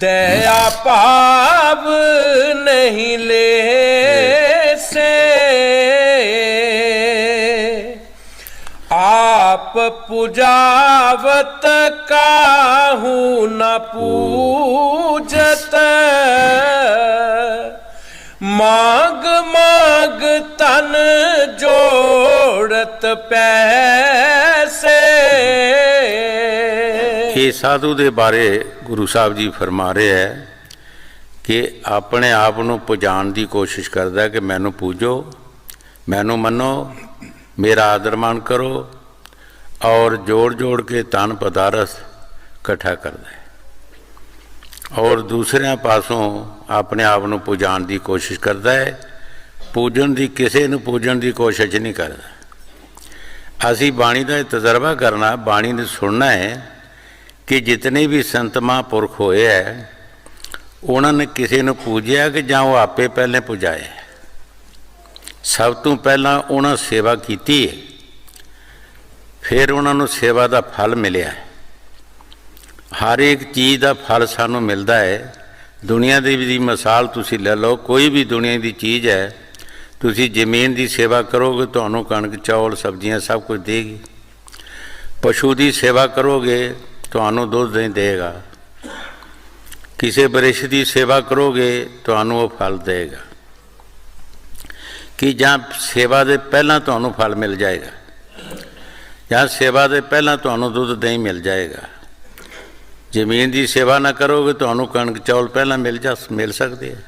दया पाव नहीं ले से, आप पूजावत काहू न पूजत, माग माग तन जोड़त पैसे।
ਇਹ ਸਾਧੂ ਦੇ ਬਾਰੇ ਗੁਰੂ ਸਾਹਿਬ ਜੀ ਫਰਮਾ ਰਹੇ ਹੈ ਕਿ ਆਪਣੇ ਆਪ ਨੂੰ ਪੁਜਾਣ ਦੀ ਕੋਸ਼ਿਸ਼ ਕਰਦਾ ਕਿ ਮੈਨੂੰ ਪੂਜੋ, ਮੈਨੂੰ ਮੰਨੋ, ਮੇਰਾ ਆਦਰ ਮਾਣ ਕਰੋ, ਔਰ ਜੋੜ ਜੋੜ ਕੇ ਧਨ ਪਦਾਰਥ ਇਕੱਠਾ ਕਰਦਾ ਹੈ, ਔਰ ਦੂਸਰਿਆਂ ਪਾਸੋਂ ਆਪਣੇ ਆਪ ਨੂੰ ਪੁਜਾਣ ਦੀ ਕੋਸ਼ਿਸ਼ ਕਰਦਾ ਹੈ। ਪੂਜਣ ਦੀ, ਕਿਸੇ ਨੂੰ ਪੂਜਣ ਦੀ ਕੋਸ਼ਿਸ਼ ਨਹੀਂ ਕਰਦਾ। ਅਸੀਂ ਬਾਣੀ ਦਾ ਤਜਰਬਾ ਕਰਨਾ, ਬਾਣੀ ਨੂੰ ਸੁਣਨਾ ਹੈ ਕਿ ਜਿਤਨੇ ਵੀ ਸੰਤ ਮਹਾਂਪੁਰਖ ਹੋਏ ਹੈ ਉਹਨਾਂ ਨੇ ਕਿਸੇ ਨੂੰ ਪੂਜਿਆ ਕਿ ਜਾਂ ਉਹ ਆਪੇ ਪਹਿਲੇ ਪੁਜਾਏ। ਸਭ ਤੋਂ ਪਹਿਲਾਂ ਉਹਨਾਂ ਸੇਵਾ ਕੀਤੀ ਹੈ, ਫਿਰ ਉਹਨਾਂ ਨੂੰ ਸੇਵਾ ਦਾ ਫਲ ਮਿਲਿਆ। ਹਰ ਇੱਕ ਚੀਜ਼ ਦਾ ਫਲ ਸਾਨੂੰ ਮਿਲਦਾ ਹੈ। ਦੁਨੀਆ ਦੀ ਮਿਸਾਲ ਤੁਸੀਂ ਲੈ ਲਓ, ਕੋਈ ਵੀ ਦੁਨੀਆ ਦੀ ਚੀਜ਼ ਹੈ, ਤੁਸੀਂ ਜ਼ਮੀਨ ਦੀ ਸੇਵਾ ਕਰੋਗੇ ਤੁਹਾਨੂੰ ਕਣਕ ਚੌਲ ਸਬਜ਼ੀਆਂ ਸਭ ਕੁਝ ਦੇਗੀ। ਪਸ਼ੂ ਦੀ ਸੇਵਾ ਕਰੋਗੇ ਤੁਹਾਨੂੰ ਦੁੱਧ ਨਹੀਂ ਦੇਗਾ। ਕਿਸੇ ਬਰਿਸ਼ ਦੀ ਸੇਵਾ ਕਰੋਗੇ ਤੁਹਾਨੂੰ ਉਹ ਫਲ ਦੇਗਾ। ਕਿ ਜਾਂ ਸੇਵਾ ਦੇ ਪਹਿਲਾਂ ਤੁਹਾਨੂੰ ਫਲ ਮਿਲ ਜਾਏਗਾ, ਜਾਂ ਸੇਵਾ ਦੇ ਪਹਿਲਾਂ ਤੁਹਾਨੂੰ ਦੁੱਧ ਨਹੀਂ ਮਿਲ ਜਾਏਗਾ। ਜ਼ਮੀਨ ਦੀ ਸੇਵਾ ਨਾ ਕਰੋਗੇ ਤੁਹਾਨੂੰ ਕਣਕ ਚੌਲ ਪਹਿਲਾਂ ਮਿਲ ਸਕਦੇ ਹੈ।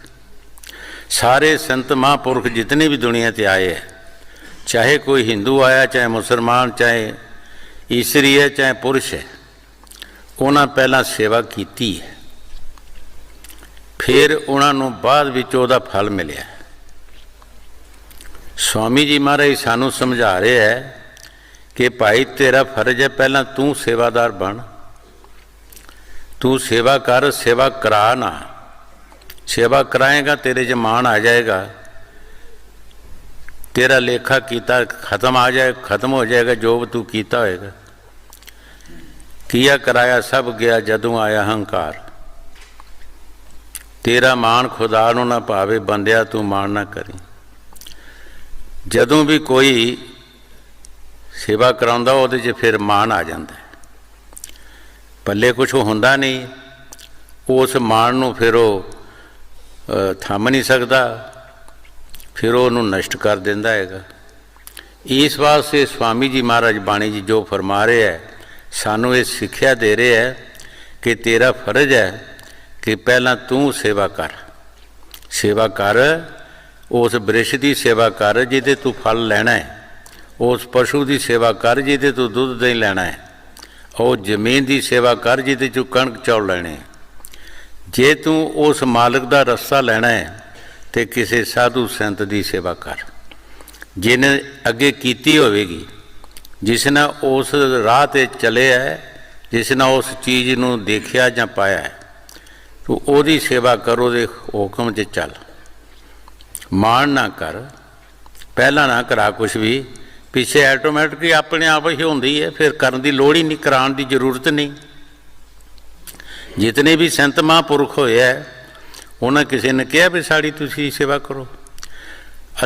ਸਾਰੇ ਸੰਤ ਮਹਾਂਪੁਰਖ ਜਿਤਨੇ ਵੀ ਦੁਨੀਆ 'ਤੇ ਆਏ ਹੈ, ਚਾਹੇ ਕੋਈ ਹਿੰਦੂ ਆਇਆ, ਚਾਹੇ ਮੁਸਲਮਾਨ, ਚਾਹੇ ਈਸਰੀ ਹੈ, ਚਾਹੇ ਪੁਰਸ਼ ਹੈ, ਉਹਨਾਂ ਪਹਿਲਾਂ ਸੇਵਾ ਕੀਤੀ ਹੈ, ਫਿਰ ਉਹਨਾਂ ਨੂੰ ਬਾਅਦ ਵਿੱਚ ਉਹਦਾ ਫਲ ਮਿਲਿਆ। ਸਵਾਮੀ ਜੀ ਮਹਾਰਾਜ ਸਾਨੂੰ ਸਮਝਾ ਰਹੇ ਹੈ ਕਿ ਭਾਈ ਤੇਰਾ ਫਰਜ਼ ਹੈ ਪਹਿਲਾਂ ਤੂੰ ਸੇਵਾਦਾਰ ਬਣ, ਤੂੰ ਸੇਵਾ ਕਰ, ਸੇਵਾ ਕਰਾ ਨਾ। ਸੇਵਾ ਕਰਾਏਗਾ ਤੇਰੇ 'ਚ ਮਾਣ ਆ ਜਾਏਗਾ, ਤੇਰਾ ਲੇਖਾ ਕੀਤਾ ਖਤਮ ਹੋ ਜਾਏਗਾ ਜੋ ਤੂੰ ਕੀਤਾ ਹੋਏਗਾ। ਕੀਆ ਕਰਾਇਆ ਸਭ ਗਿਆ ਜਦੋਂ ਆਇਆ ਹੰਕਾਰ। ਤੇਰਾ ਮਾਣ ਖੁਦਾ ਨੂੰ ਨਾ ਭਾਵੇ, ਬੰਦਿਆ ਤੂੰ ਮਾਣ ਨਾ ਕਰੀ। ਜਦੋਂ ਵੀ ਕੋਈ ਸੇਵਾ ਕਰਾਉਂਦਾ ਉਹਦੇ 'ਚ ਫਿਰ ਮਾਣ ਆ ਜਾਂਦਾ, ਪੱਲੇ ਕੁਛ ਹੁੰਦਾ ਨਹੀਂ। ਉਸ ਮਾਣ ਨੂੰ ਫਿਰ ਉਹ ਥੰਮ ਨਹੀਂ ਸਕਦਾ, ਫਿਰ ਉਹਨੂੰ ਨਸ਼ਟ ਕਰ ਦਿੰਦਾ ਹੈਗਾ। ਇਸ ਵਾਸਤੇ ਸਵਾਮੀ ਜੀ ਮਹਾਰਾਜ ਬਾਣੀ ਜੀ ਜੋ ਫਰਮਾ ਰਹੇ ਹੈ, ਸਾਨੂੰ ਇਹ ਸਿੱਖਿਆ ਦੇ ਰਹੇ ਹੈ ਕਿ ਤੇਰਾ ਫਰਜ਼ ਹੈ ਕਿ ਪਹਿਲਾਂ ਤੂੰ ਸੇਵਾ ਕਰ। ਸੇਵਾ ਕਰ, ਉਸ ਬ੍ਰਿਸ਼ ਦੀ ਸੇਵਾ ਕਰ ਜਿਹਦੇ ਤੂੰ ਫਲ ਲੈਣਾ ਹੈ, ਉਸ ਪਸ਼ੂ ਦੀ ਸੇਵਾ ਕਰ ਜਿਹਦੇ ਤੂੰ ਦੁੱਧ ਦਹੀਂ ਲੈਣਾ ਹੈ, ਉਹ ਜ਼ਮੀਨ ਦੀ ਸੇਵਾ ਕਰ ਜਿਹਦੇ 'ਚੋਂ ਕਣਕ ਚੌਲ ਲੈਣੇ। ਜੇ ਤੂੰ ਉਸ ਮਾਲਕ ਦਾ ਰਸਤਾ ਲੈਣਾ ਹੈ ਤੇ ਕਿਸੇ ਸਾਧੂ ਸੰਤ ਦੀ ਸੇਵਾ ਕਰ, ਜਿਹਨੇ ਅੱਗੇ ਕੀਤੀ ਹੋਵੇਗੀ, ਜਿਸ ਨੇ ਉਸ ਰਾਹ 'ਤੇ ਚੱਲਿਆ ਹੈ, ਜਿਸ ਨੇ ਉਸ ਚੀਜ਼ ਨੂੰ ਦੇਖਿਆ ਜਾਂ ਪਾਇਆ ਹੈ, ਤੂੰ ਉਹਦੀ ਸੇਵਾ ਕਰ, ਉਹਦੇ ਹੁਕਮ 'ਚ ਚੱਲ। ਮਾਣ ਨਾ ਕਰ, ਪਹਿਲਾਂ ਨਾ ਕਰਾ ਕੁਛ ਵੀ, ਪਿੱਛੇ ਆਟੋਮੈਟਿਕ ਹੀ ਆਪਣੇ ਆਪ ਹੀ ਹੁੰਦੀ ਹੈ, ਫਿਰ ਕਰਨ ਦੀ ਲੋੜ ਹੀ ਨਹੀਂ, ਕਰਾਉਣ ਦੀ ਜ਼ਰੂਰਤ ਨਹੀਂ। ਜਿਤਨੇ ਵੀ ਸੰਤ ਮਹਾਂਪੁਰਖ ਹੋਏ ਹੈ ਉਹਨਾਂ ਕਿਸੇ ਨੇ ਕਿਹਾ ਵੀ ਸਾਡੀ ਤੁਸੀਂ ਸੇਵਾ ਕਰੋ।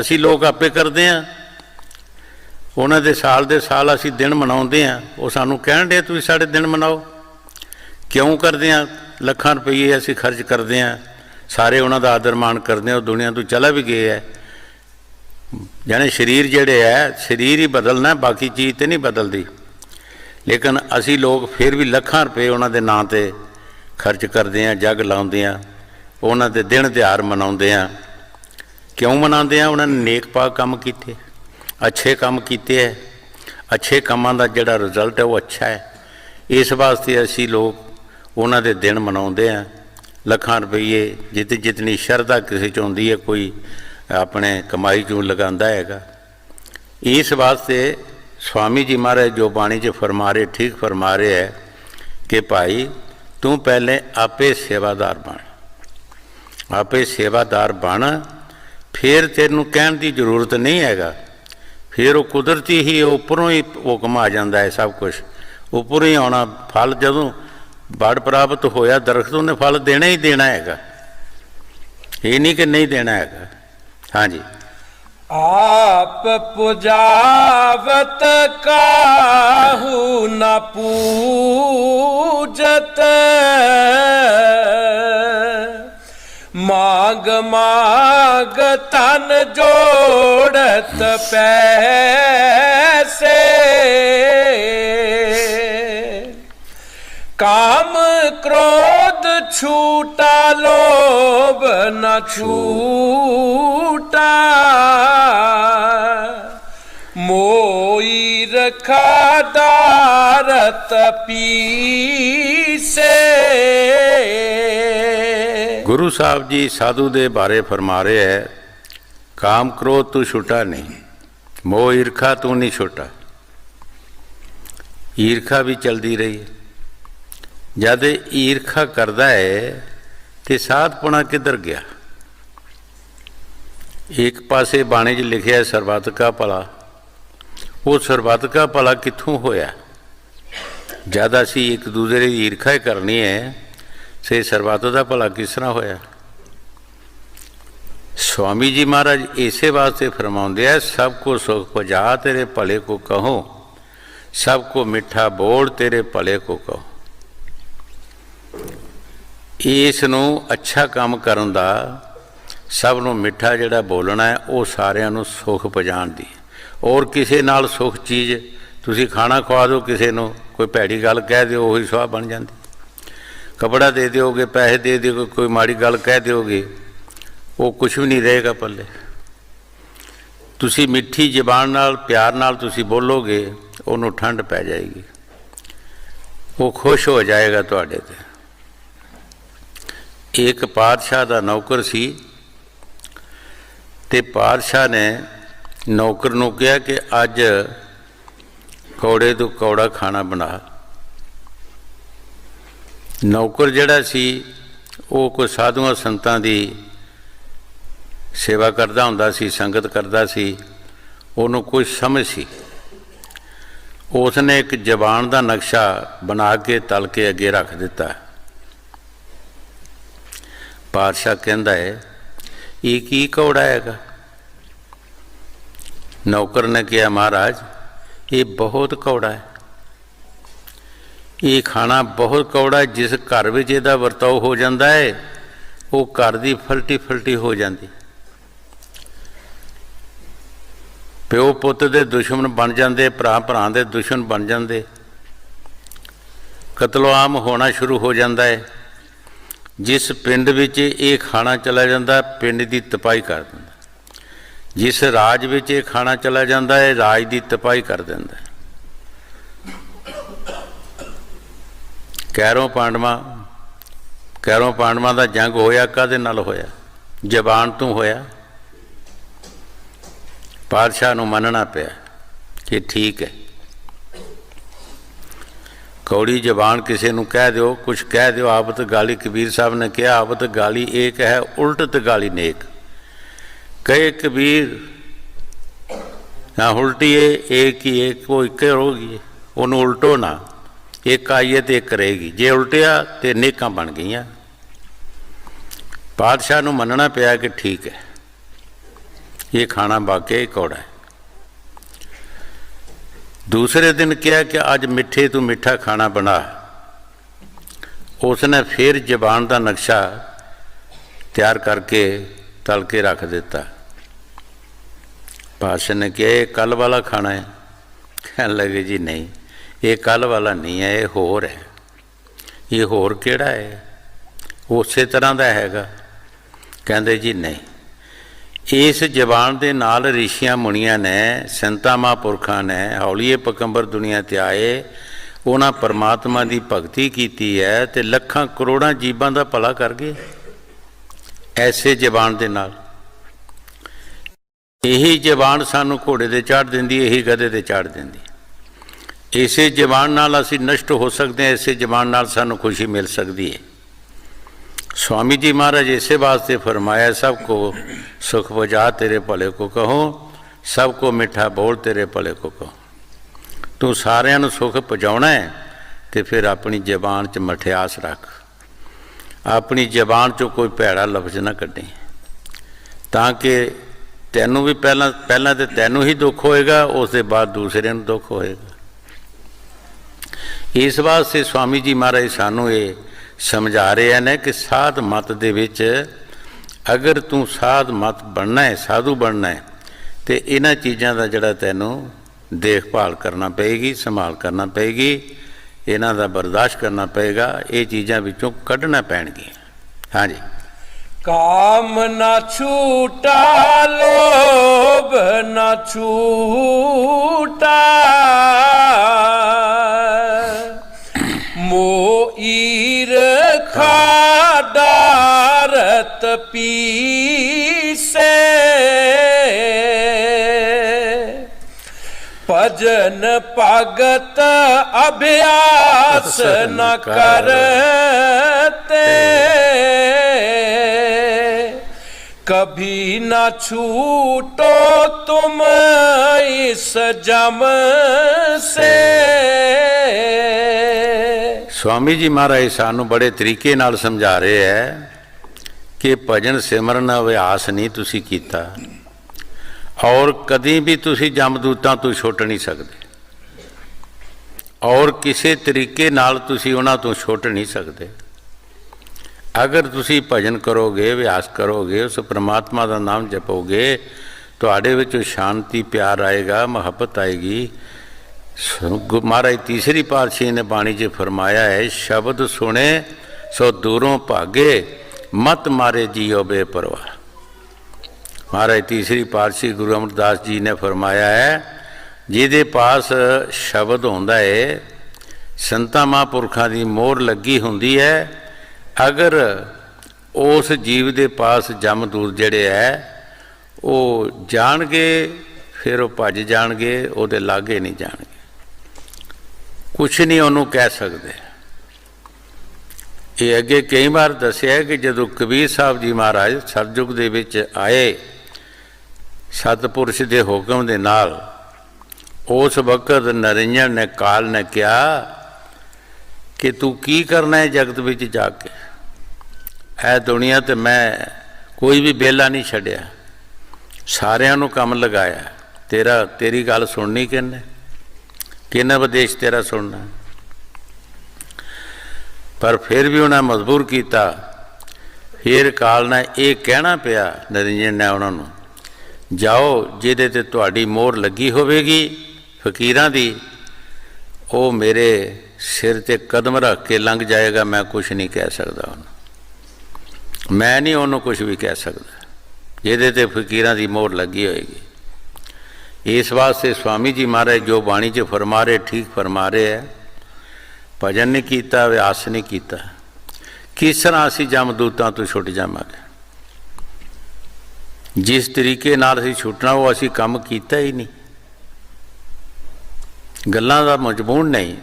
ਅਸੀਂ ਲੋਕ ਆਪੇ ਕਰਦੇ ਹਾਂ। ਉਹਨਾਂ ਦੇ ਸਾਲ ਅਸੀਂ ਦਿਨ ਮਨਾਉਂਦੇ ਹਾਂ, ਉਹ ਸਾਨੂੰ ਕਹਿਣ ਦੇ ਤੁਸੀਂ ਸਾਡੇ ਦਿਨ ਮਨਾਓ। ਕਿਉਂ ਕਰਦੇ ਹਾਂ? ਲੱਖਾਂ ਰੁਪਈਏ ਅਸੀਂ ਖਰਚ ਕਰਦੇ ਹਾਂ, ਸਾਰੇ ਉਹਨਾਂ ਦਾ ਆਦਰ ਮਾਣ ਕਰਦੇ ਹਾਂ। ਉਹ ਦੁਨੀਆ ਤੋਂ ਚਲਾ ਵੀ ਗਏ ਹੈ। ਜਾਣੇ ਸਰੀਰ ਜਿਹੜੇ ਹੈ, ਸਰੀਰ ਹੀ ਬਦਲਣਾ, ਬਾਕੀ ਚੀਜ਼ ਤਾਂ ਨਹੀਂ ਬਦਲਦੀ। ਲੇਕਿਨ ਅਸੀਂ ਲੋਕ ਫਿਰ ਵੀ ਲੱਖਾਂ ਰੁਪਏ ਉਹਨਾਂ ਦੇ ਨਾਂ 'ਤੇ ਖਰਚ ਕਰਦੇ ਹਾਂ, ਜੱਗ ਲਾਉਂਦੇ ਹਾਂ, ਉਹਨਾਂ ਦੇ ਦਿਨ ਤਿਉਹਾਰ ਮਨਾਉਂਦੇ ਹਾਂ। ਕਿਉਂ ਮਨਾਉਂਦੇ ਹਾਂ? ਉਹਨਾਂ ਨੇ ਨੇਕ ਪਾਕ ਕੰਮ ਕੀਤੇ, ਅੱਛੇ ਕੰਮ ਕੀਤੇ ਹੈ। ਅੱਛੇ ਕੰਮਾਂ ਦਾ ਜਿਹੜਾ ਰਿਜ਼ਲਟ ਹੈ ਉਹ ਅੱਛਾ ਹੈ। ਇਸ ਵਾਸਤੇ ਅਸੀਂ ਲੋਕ ਉਹਨਾਂ ਦੇ ਦਿਨ ਮਨਾਉਂਦੇ ਹਾਂ। ਲੱਖਾਂ ਰੁਪਈਏ ਜਿਤਨੀ ਸ਼ਰਧਾ ਕਿਸੇ 'ਚ ਹੁੰਦੀ ਹੈ, ਕੋਈ ਆਪਣੇ ਕਮਾਈ 'ਚੋਂ ਲਗਾਉਂਦਾ ਹੈਗਾ। ਇਸ ਵਾਸਤੇ ਸਵਾਮੀ ਜੀ ਮਹਾਰਾਜ ਜੋ ਬਾਣੀ 'ਚ ਫਰਮਾ ਰਹੇ, ਠੀਕ ਫਰਮਾ ਰਹੇ ਹੈ ਕਿ ਭਾਈ ਤੂੰ ਪਹਿਲੇ ਆਪੇ ਸੇਵਾਦਾਰ ਬਣ, ਆਪੇ ਸੇਵਾਦਾਰ ਬਣ, ਫਿਰ ਤੈਨੂੰ ਕਹਿਣ ਦੀ ਜ਼ਰੂਰਤ ਨਹੀਂ ਹੈਗਾ। ਫਿਰ ਉਹ ਕੁਦਰਤੀ ਹੀ ਉੱਪਰੋਂ ਹੀ ਹੁਕਮ ਆ ਜਾਂਦਾ ਹੈ, ਸਭ ਕੁਛ ਉੱਪਰੋਂ ਹੀ ਆਉਣਾ। ਫਲ ਜਦੋਂ ਵੜ ਪ੍ਰਾਪਤ ਹੋਇਆ ਦਰਖਤ, ਉਹਨੇ ਫਲ ਦੇਣਾ ਹੀ ਦੇਣਾ ਹੈਗਾ, ਇਹ ਨਹੀਂ ਕਿ ਨਹੀਂ ਦੇਣਾ ਹੈਗਾ। ਹਾਂਜੀ।
आप पुजावत काहू न पूजत, माग माग तन जोड़त पैसे, काम क्रोध छूटा लोभ न छूटा, मोई रखा दारत पीसे।
गुरु साहब जी साधु दे बारे फरमा रहे है, काम क्रोध तू छुटा नहीं, मोह ईर्खा तू नहीं छुटा। ईर्खा भी चलती रही, जद ईर्खा करता है तो साधपुणा किधर गया। एक पासे बाणी च लिखिया सरबत का भला, वो सरबत का भला कित्थों होया। जद असी एक दूसरे की ईर्खा करनी है से सरबत का भला किस तरह होया। स्वामी जी महाराज इसे वास्ते फरमाउंदे है, सबको सुख पहुँचा तेरे भले को कहो, सबको मिठा बोल तेरे भले को कहो। इस नूं अच्छा काम करन दा, सब नूं मिठा जिहड़ा बोलना है, वो सारियां नूं सुख पहुँचाण दी। और किसी नाल सुख चीज़ तुसीं खाना खवा दो, किसी नूं कोई भैड़ी गल कह दिओ, उही सुआह बन जाती। कपड़ा दे दोगे, पैसे दे दोगे, कोई माड़ी गल कह दोगे, वो कुछ भी नहीं रहेगा पल्ले। तुसीं मिठी जबान नाल प्यार नाल तुसीं बोलोगे, उहनूं ठंड पै जाएगी, वो खुश हो जाएगा तुहाडे ते। एक पातशाह का नौकर सी, ते पातशाह ने नौकर नूं कहा कि अज कौड़े तो कौड़ा खाना बना। नौकर जिहड़ा सी वो कोई साधुआं संतां दी सेवा करदा हुंदा सी, संगत करदा सी, उहनूं कोई समझ सी। उसने एक जबान का नक्शा बना के तल के अगे रख दिता। पातशाह कहता है, ये की कौड़ा हैगा। नौकर ने कहा, महाराज ये बहुत कौड़ा है, ये खाना बहुत कौड़ा है। जिस घर में इहदा वरताओ हो जाता है, वो घर की फलटी फलटी हो जाती। प्यो पुत दे दुश्मन बन जाते, भरा भरा दे दुश्मन बन जाते, कतलोआम होना शुरू हो जाता है। जिस पिंड विच ये खाना चला जाता, पिंड की तपाई कर दिंदा। जिस राज विच ये खाना चला जाता है, राज की तपाई कर दिंदा। कैरों पांडवां दा जंग होया काहदे नाल होया? जबान तो होया। पातशाह नूं मनना पिया कि ठीक है, कौड़ी जबान किसी नूं कह दो, कुछ कह दो। आबत गाली, कबीर साहब ने कहा, आबत गाली एक है, उल्ट गाली नेक। कहे कबीर ना उल्टी है, एक ही एक वो एक होगी, उन्होंने उल्टो ना, एक आईए तो एक रहेगी। जे उल्टिया तो नेकां बन गई। पातशाह नूं मनना पिया कि ठीक है, ये खाना वाकई कौड़ा है। दूसरे दिन कहा कि अज मिठे तो मिठा खाना बना। उसने फिर जबान का नक्शा तैयार करके तल के रख दिता। पातशाह ने कहा, ये कल वाला खाना है? कहने लगे, जी नहीं, ये कल वाला नहीं है, ये होर है। ये होर केड़ा है? उस तरह का हैगा। कहते जी नहीं, इस जबान के नाल ऋषियां मुनियां ने, संतां महापुरखां ने, हौलीए पकंबर दुनिया ते आए, उन्हां परमात्मा की भगती की है, तो लखां करोड़ां जीवां का भला कर गए ऐसे जबान के नाल। यही जबान सानू घोड़े ते चाढ़ दिंदी, यही गधे ते चाढ़ दिंदी। ਇਸੇ ਜ਼ਬਾਨ ਨਾਲ ਅਸੀਂ ਨਸ਼ਟ ਹੋ ਸਕਦੇ ਹਾਂ, ਇਸੇ ਜ਼ਬਾਨ ਨਾਲ ਸਾਨੂੰ ਖੁਸ਼ੀ ਮਿਲ ਸਕਦੀ ਹੈ। स्वामी जी महाराज इसे वास्ते फरमाया, सबको सुख बुझा तेरे भले को कहो, सबको मिठा बोल तेरे भले को कहो। तू सारिਆਂ ਨੂੰ सुख पहुँचाना है तो फिर अपनी जबान च मठियास रख, अपनी जबान चो कोई भैड़ा लफ्ज ना कढ़ी, ताकि तैनू भी पहला तो तैनू ही दुख होएगा, उसके बाद दूसरे ਨੂੰ दुख होएगा। इस वास्ते स्वामी जी महाराज सानू ये समझा रहे हैं कि साध मत दे विच अगर तू साध मत बनना है, साधु बनना है, तो इन्हां चीज़ों का जिहड़ा तैनू देखभाल करना पेगी, संभाल करना पेगी, इन्हां दा बर्दाश्त करना पेगा, ये चीज़ां विचों कढ़ना पैणगियां। हाँ जी।
काम ना छूटा लोभ ना छूटा, मोईर खाडारत पीसे, भजन भगत अभ्यास न करते, कभी न छूटो तुम इस जम से।
स्वामी जी महाराज सानू बड़े तरीके नाल समझा रहे हैं कि भजन सिमरन अभ्यास नहीं तुसी कीता और कदी भी तुसी जमदूतां तो छुट नहीं सकते, और किसी तरीके नाल तुसी उन्हां तो छुट नहीं सकते। अगर तुसी भजन करोगे, अभ्यास करोगे, उस परमात्मा का नाम जपोगे, तुहाडे विच शांति प्यार आएगा, मुहब्बत आएगी। महाराज तीसरी पातशाही ने बाणी च फरमाया है, शब्द सुने सो दूरों भागे, मत मारे जियो बेपरवाह। महाराज तीसरी पातशाही गुरु अमरदास जी ने फरमाया है, जिहदे पास शब्द होंदा है, संतां महापुरखां दी मोहर लगी हुंदी है, अगर उस जीव दे पास जमदूत जिहड़े है वो जाणगे, फिर वो भज जाणगे, उहदे लागे नहीं जाणगे, कुछ नहीं उन्होंने कह सकते। ये अगे कई बार दसिया है कि जदों कबीर साहब जी महाराज सतयुग दे विच आए, सतपुरुष के हुक्म दे नाल, उस वक्त नरिंजन ने काल ने कहा कि तू की करना है जगत विच जाके, ऐ दुनिया ते मैं कोई भी बेला नहीं छड्या, सारियां नूं काम लगाया, तेरी गल सुननी किन्ने उपदेश तेरा सुनना। पर फिर भी उन्हें मजबूर किया, फिर काल ने यह कहना पिया नरिंजन ने उन्होंने, जाओ जिहदे ते तुहाडी मोहर लगी होवेगी फकीरां दी, वो मेरे सिर ते कदम रख के लंघ जाएगा, मैं कुछ नहीं कह सकता उन्होंने, मैं नहीं उन्होंने कुछ भी कह सकता, जिहदे ते फकीरां दी मोहर लगी होएगी। इस वास्ते स्वामी जी महाराज जो बाणी च फरमा रहे ठीक फरमा रहे है, भजन नहीं किया, अभ्यास नहीं किया, किस तरह असी जमदूतां तो छुट जावांगे। जिस तरीके नाल असी छुटना वो असी काम किया ही नहीं, गल्लां दा मजमून नहीं,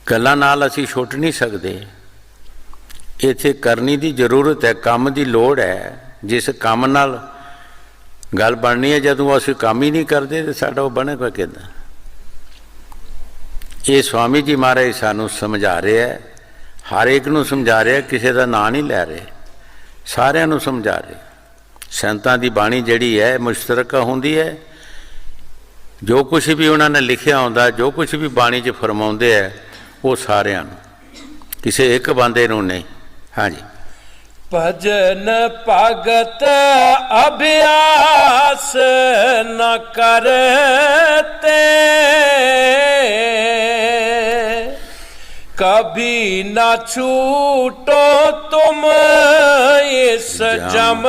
गल्लां नाल असी छुट नहीं सकते। इत्थे करनी दी जरूरत है, काम की लोड़ है। जिस काम नाल गल बननी है, जदों असीं काम ही नहीं करते तो साडा वो बनेगा किदां। ये स्वामी जी महाराज सानू समझा रहे हैं, हर एक नूं समझा रहे हैं, किसी का नाम नहीं लै रहे, सारिਆਂ नूं समझा रहे। संतां दी बाणी जिहड़ी है मुश्तरका हुंदी है, जो कुछ भी उन्होंने लिखिया हुंदा, जो कुछ भी बाणी च फरमाउंदे है, वो सारिਆਂ नूं, किसी एक बंदे नूं नहीं। हाँ जी।
भजन भगत अभ्यास न करते, कभी न छूटो तुम इस जम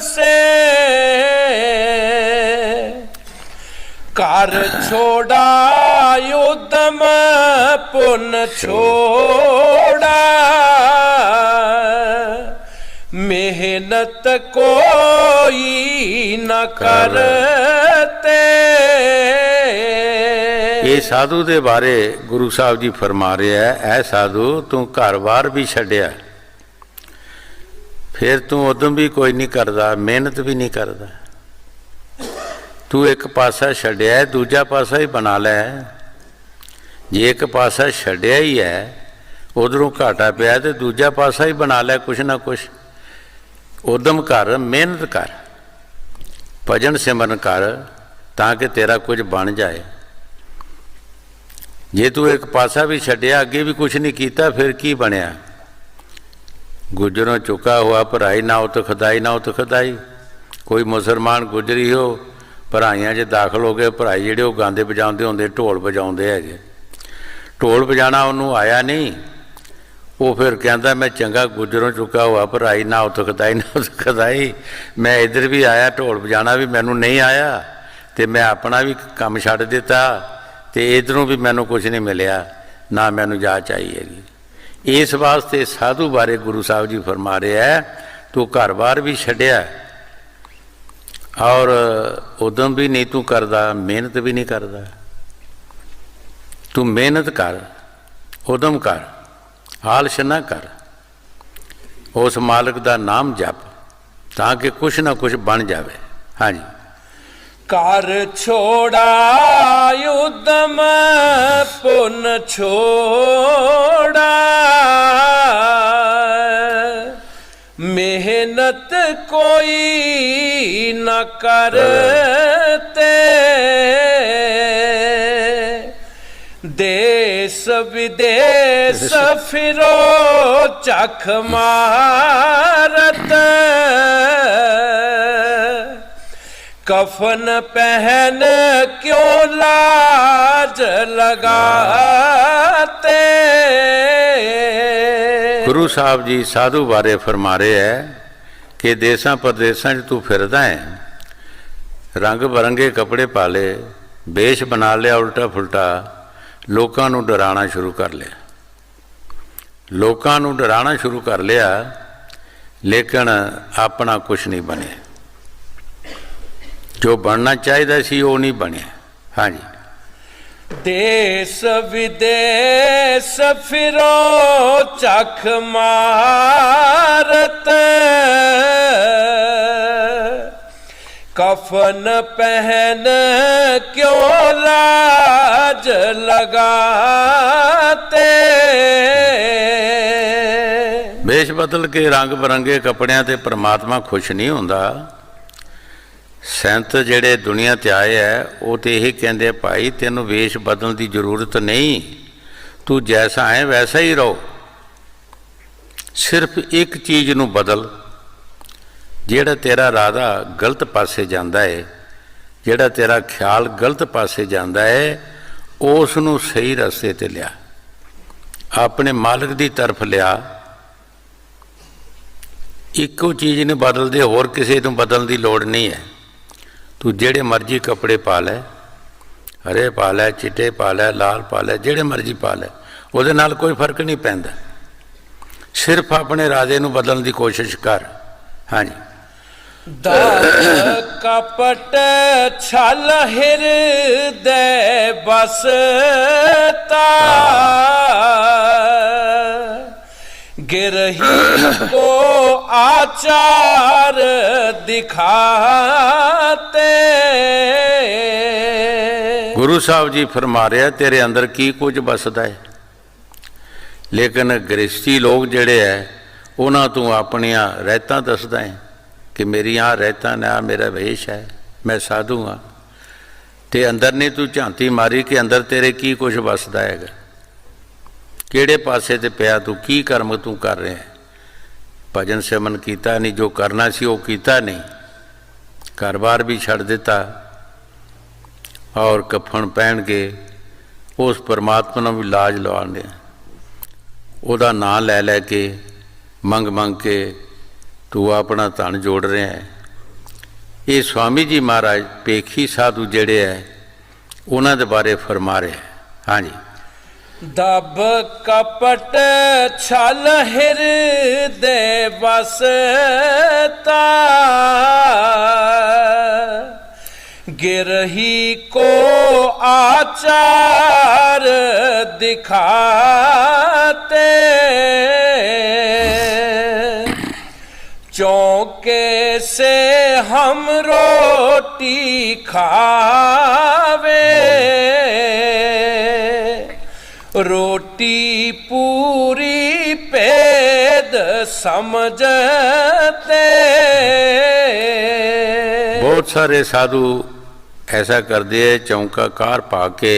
से। कर छोड़ा युद्धम पुन छोड़ा, मेहनत कोई न करते।
ਸਾਧੂ ਦੇ ਬਾਰੇ ਗੁਰੂ ਸਾਹਿਬ ਜੀ ਫਰਮਾ ਰਿਹਾ ਹੈ, ਐ ਸਾਧੂ ਤੂੰ ਘਰ-ਬਾਰ ਵੀ ਛੱਡਿਆ, ਫਿਰ ਤੂੰ ਉਦਮ ਵੀ ਕੋਈ ਨਹੀਂ ਕਰਦਾ, ਮਿਹਨਤ ਵੀ ਨਹੀਂ ਕਰਦਾ। ਤੂੰ ਇੱਕ ਪਾਸਾ ਛੱਡਿਆ, ਦੂਜਾ ਪਾਸਾ ਹੀ ਬਣਾ ਲੈ। ਜੇ ਇੱਕ ਪਾਸਾ ਛੱਡਿਆ ਹੀ ਹੈ, ਉਧਰੋਂ ਘਾਟਾ ਪਿਆ, ਤੇ ਦੂਜਾ ਪਾਸਾ ਹੀ ਬਣਾ ਲੈ, ਕੁਛ ਨਾ ਕੁਛ ਉਦਮ ਕਰ, ਮਿਹਨਤ ਕਰ, ਭਜਨ ਸਿਮਰਨ ਕਰ, ਤਾਂ ਕਿ ਤੇਰਾ ਕੁਝ ਬਣ ਜਾਏ। ਜੇ ਤੂੰ ਇੱਕ ਪਾਸਾ ਵੀ ਛੱਡਿਆ, ਅੱਗੇ ਵੀ ਕੁਛ ਨਹੀਂ ਕੀਤਾ, ਫਿਰ ਕੀ ਬਣਿਆ? ਗੁਜਰੋਂ ਚੁੱਕਾ ਹੋਇਆ ਭਰਾਈ, ਨਾ ਉਤ ਖਦਾਈ ਨਾ ਉਤ ਖਦਾਈ। ਕੋਈ ਮੁਸਲਮਾਨ ਗੁਜਰੀ ਹੋ, ਭਰਾਈਆਂ 'ਚ ਦਾਖਲ ਹੋ ਗਏ, ਭਰਾਈ ਜਿਹੜੇ ਉਹ ਗਾਉਂਦੇ ਵਜਾਉਂਦੇ ਹੁੰਦੇ, ਢੋਲ ਵਜਾਉਂਦੇ ਹੈਗੇ, ਢੋਲ ਵਜਾਣਾ ਉਹਨੂੰ ਆਇਆ ਨਹੀਂ, ਉਹ ਫਿਰ ਕਹਿੰਦਾ ਮੈਂ ਚੰਗਾ ਗੁਜਰੋਂ ਚੁੱਕਾ ਹੋਇਆ ਭਰਾਈ, ਨਾ ਉਤ ਖਦਾਈ ਨਾ ਉਤ ਖਦਾਈ, ਮੈਂ ਇੱਧਰ ਵੀ ਆਇਆ, ਢੋਲ ਵਜਾਣਾ ਵੀ ਮੈਨੂੰ ਨਹੀਂ ਆਇਆ, ਤੇ ਮੈਂ ਆਪਣਾ ਵੀ ਕੰਮ ਛੱਡ ਦਿੱਤਾ, ਤੇ ਇੱਧਰੋਂ ਵੀ ਮੈਨੂੰ ਕੁਛ ਨਹੀਂ ਮਿਲਿਆ, ਨਾ ਮੈਨੂੰ ਜਾਚ ਆਈ ਹੈਗੀ। ਇਸ ਵਾਸਤੇ ਸਾਧੂ ਬਾਰੇ ਗੁਰੂ ਸਾਹਿਬ ਜੀ ਫਰਮਾ ਰਿਹਾ ਹੈ, ਤੂੰ ਘਰ-ਬਾਰ ਵੀ ਛੱਡਿਆ ਔਰ ਉਦਮ ਵੀ ਨਹੀਂ ਤੂੰ ਕਰਦਾ, ਮਿਹਨਤ ਵੀ ਨਹੀਂ ਕਰਦਾ। ਤੂੰ ਮਿਹਨਤ ਕਰ, ਉਦਮ ਕਰ, ਆਲਸ ਨਾ ਕਰ, ਉਸ ਮਾਲਕ ਦਾ ਨਾਮ ਜਪ, ਤਾਂ ਕਿ ਕੁਛ ਨਾ ਕੁਛ ਬਣ ਜਾਵੇ। ਹਾਂਜੀ।
ਕਰ ਛੋੜਾ ਉਦਮ ਪੁਨ ਛੋੜਾ, ਮਿਹਨਤ ਕੋਈ ਨਾ ਕਰਤੇ, ਦੇਸ ਵਿਦੇਸ ਫਿਰੋ ਚਖ ਮਾਰਤ, कफन पहन क्यों लाज लगाते।
गुरु साहब जी साधु बारे फरमा रहे है कि देसां परदेसां च तू फिरदा है, रंग बरंगे कपड़े पा ले, वेश बना लिया उल्टा फुलटा, लोकां नूं डराना शुरू कर लिया, लोकां नूं डराना शुरू कर लिया, लेकिन अपना कुछ नहीं बने, जो बनना चाहिए सी वो नहीं बने। हाँ जी।
देश विदेश फिरो चख मारत, कफन पहन क्यों लाज लगाते।
वेश बदल के रंग बिरंगे कपड़ियां ते परमात्मा खुश नहीं होंदा। संत जेड़े दुनिया ते आए है वो तो यही कहते भाई तेनों वेश बदलने की जरूरत नहीं, तू जैसा है वैसा ही रहो, सिर्फ एक चीज़ नूं बदल, जेड़ा तेरा राधा गलत पासे जाता है, जेड़ा तेरा ख्याल गलत पासे जाता है, उस नूं सही रस्ते ते लिया, अपने मालिक की तरफ लिया। इको चीज़ ने बदल दे, होर किसी नूं बदलने की लोड़ नहीं है। तू जेड़े मर्जी कपड़े पा लै, हरे पा लै, चिट्टे पा लै, लाल पा लै, जेड़े मर्जी पा लै, उहदे नाल कोई फर्क नहीं पैंदा, सिर्फ अपने राजे नूं बदलने की कोशिश कर। हाँ जी।
दाग कपट छल हृदय बसता, गिरही को आचार दिखाते।
गुरु साहब जी फरमा रहे तेरे अंदर की कुछ बसदा है, लेकिन गृहस्थी लोग जेड़े है उन्हां तू अपनियां रहतां दसदा है कि मेरी आ रहतां ने, आ मेरा वेश है, मैं साधु हाँ, ते अंदर ने तू झांती मारी कि अंदर तेरे की कुछ बसदा है, किहड़े पासे ते पिया तू, की कर्म तू कर रहा है। भजन सिमरन कीता नहीं, जो करना सी वो कीता नहीं, घर बार भी छड़ दिता और कफन पहन के उस परमात्मा ने भी लाज लवा लिया, उहदा नाम लै लैके मंग मंग के तू अपना धन जोड़ रहा है। ये स्वामी जी महाराज पेखी साधु जेड़े है उन्हां दे बारे फरमा रहे हैं। हाँ जी।
दब कपट छल हृदय बसता, गिरही को आचार दिखाते, चौके से हम रोटी खावे, रोटी पूरी पेद समझते।
बहुत सारे साधु ऐसा करते है, चौंका कार पा के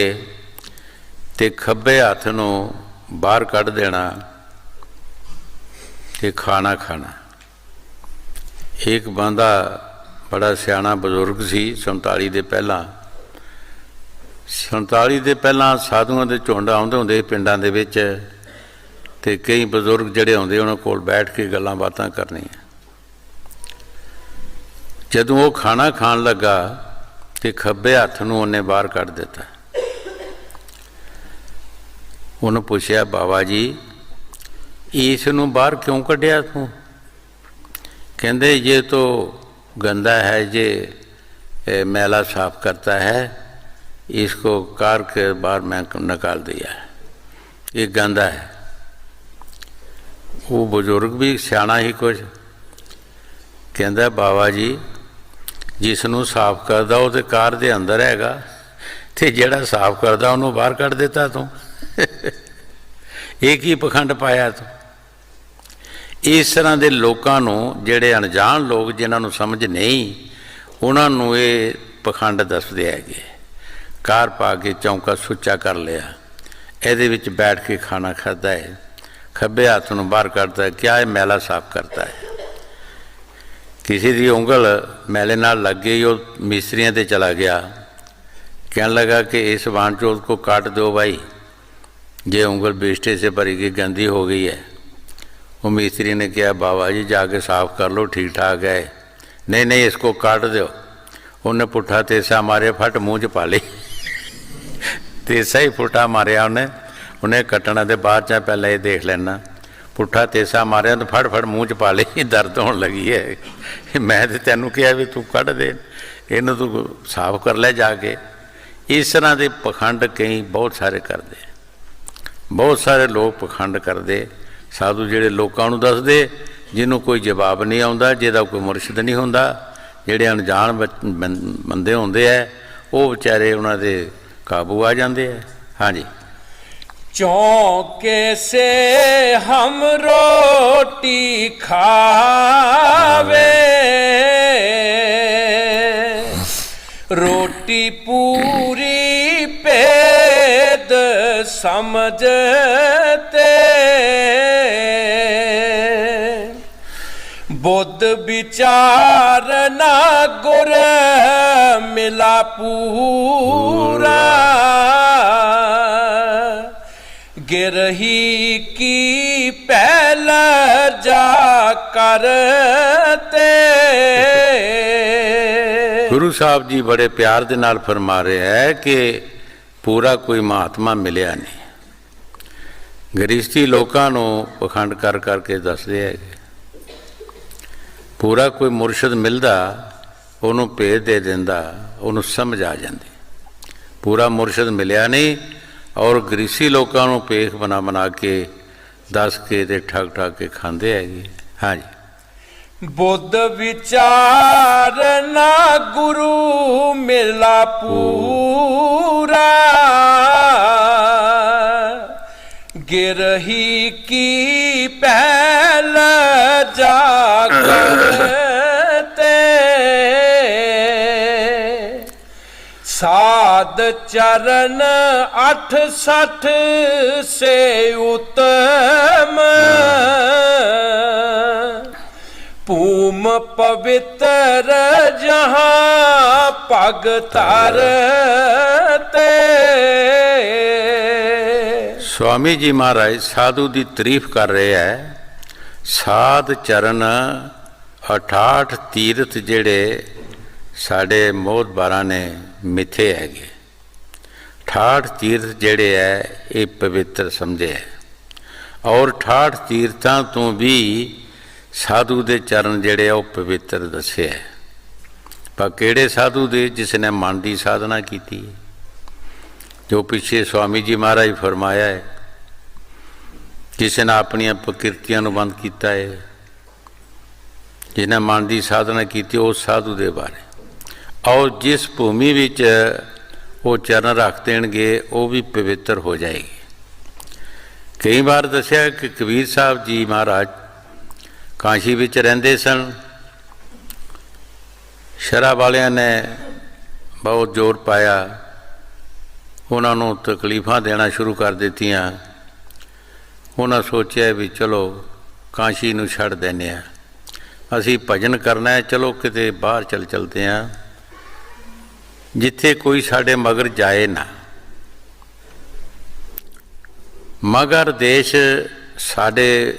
ते खब्बे हथ नूं बाहर कढ़ देना ते खाना खाना। एक बंदा बड़ा सियाणा बजुर्ग सी, 47 दे पहला 47 दे पहला साधुआं दे झुंड आउंदे हुंदे पिंडां दे विच, ते कई बजुर्ग जिहड़े आउंदे उन्हां कोल बैठ के गल्लां बातां करनियां। जदों वो खाना खाण लगा तो खब्बे हथ नूं उन्हें बाहर कढ़ दिता। उन्हें पूछया, बाबा जी इस नूं बाहर क्यों कढ़िया तू? कहंदे ये तो गंदा है, ये मैला साफ करता है, इसको कार के बाहर मैं निकाल दिया, ये गंदा है। वो बुजुर्ग भी सियाणा ही कुछ कहंदा, बाबा जी जिसनों साफ करदा वो तो कार दे अंदर हैगा, ते जिहड़ा साफ करदा उन्होंने बाहर कढ़ दिता तू। एक ही पखंड पाया तू। इस तरह के लोगों नूं, जिहड़े अनजान लोग जिन्होंने समझ नहीं, उन्होंने ये पखंड दसदे हैगे। कार पा के चौंका सुच्चा कर लिया, ਇਹਦੇ ਵਿੱਚ बैठ के खाना खाता है, खब्बे हाथ नूं बाहर कढ़ता है, क्या ये मैला साफ करता है। किसी की उंगल मैले नाल लग गई, वो मिस्त्रियों ते चला गया, कहने लगा कि इस वानचोत को काट दो भाई, ये उंगल बेस्टे से भरी गई, गंदी हो गई है। वो मिस्त्री ने कहा, बाबा जी जाके साफ कर लो, ठीक ठाक है। नहीं नहीं इसको काट दो। उन्हें पुट्ठा तेसा मारे, फट मुँह च पा ली। तेसा ही पुट्ठा मारिया उन्हें कट्टना तो बाद चा पहले ये देख लेना, पुट्ठा तेसा मारिया तो फट फट मुँह च पा ली, दर्द होने लगी है। मैं तो तेनों कहा भी तू कढ़ दे, इन्हूं तू साफ कर ले जाके। इस तरह के पखंड कई बहुत सारे करते, बहुत सारे लोग पखंड करते। साधु जिहड़े लोकां नूं दसदे, जिन्हों कोई जवाब नहीं आता, जिहदा कोई मुर्शिद नहीं हुंदा, जिहड़े अनजान बंदे हुंदे है, वो बेचारे उन्हां दे काबू आ जाते हैं। हाँ जी।
चौके से हम रोटी खावे, रोटी पूरी पेद समझते, बुद्ध विचार ना गुर मिला पूरा, गिरही की पहल जा करते।
गुरु साहब जी बड़े प्यार दे नाल फरमा रहे है कि पूरा कोई महात्मा मिलिया नहीं। गृहस्थी लोगों को पखंड कर करके दसदे है, पूरा कोई मुर्शद मिलता उन्होंने भेद दे दिंदा, उन्होंने समझ आ जाती। पूरा मुर्शद मिलिया नहीं, और गृहस्थी लोगों को पेख बना बना के दस के ते ठग ठग के खाते है। हाँ जी।
बुद्ध विचार ना गुरु मिला पूरा, गिरही की पहल जा करते, साध चरण 68 से उत्तम, पूम पवित्र जहाँ पग तरते।
स्वामी जी महाराज साधु की तारीफ कर रहे हैं। साध चरण 68 तीर्थ जेड़े साढ़े मोहतबारा ने मिथे है, 68 तीर्थ जेड़े है ये पवित्र समझे है, और 68 तीर्थों तो भी साधु के चरण जेड़े वो पवित्र दसे है। पर किहड़े साधु दे जिसने मन की साधना की, जो पिछे स्वामी जी महाराज फरमाया है, किसी ने अपन प्रकृतियां बंद किया है, जिन्हें मन की साधना की उस साधु के बारे। और जिस भूमि विच वो चरण रख देंगे वो भी पवित्र हो जाएगी। कई बार दसिया कि कबीर साहब जी महाराज काशी विच रहिंदे सन, शराब वालियां ने बहुत जोर पाया, उन्होंने तकलीफां देना शुरू कर दित्तियां। उन्होंने सोचा भी चलो काशी नूं छड्ड देने आ, असी भजन करना है, चलो किते बाहर चलते हैं जिथे कोई साढ़े मगर जाए ना। मगर देश साढ़े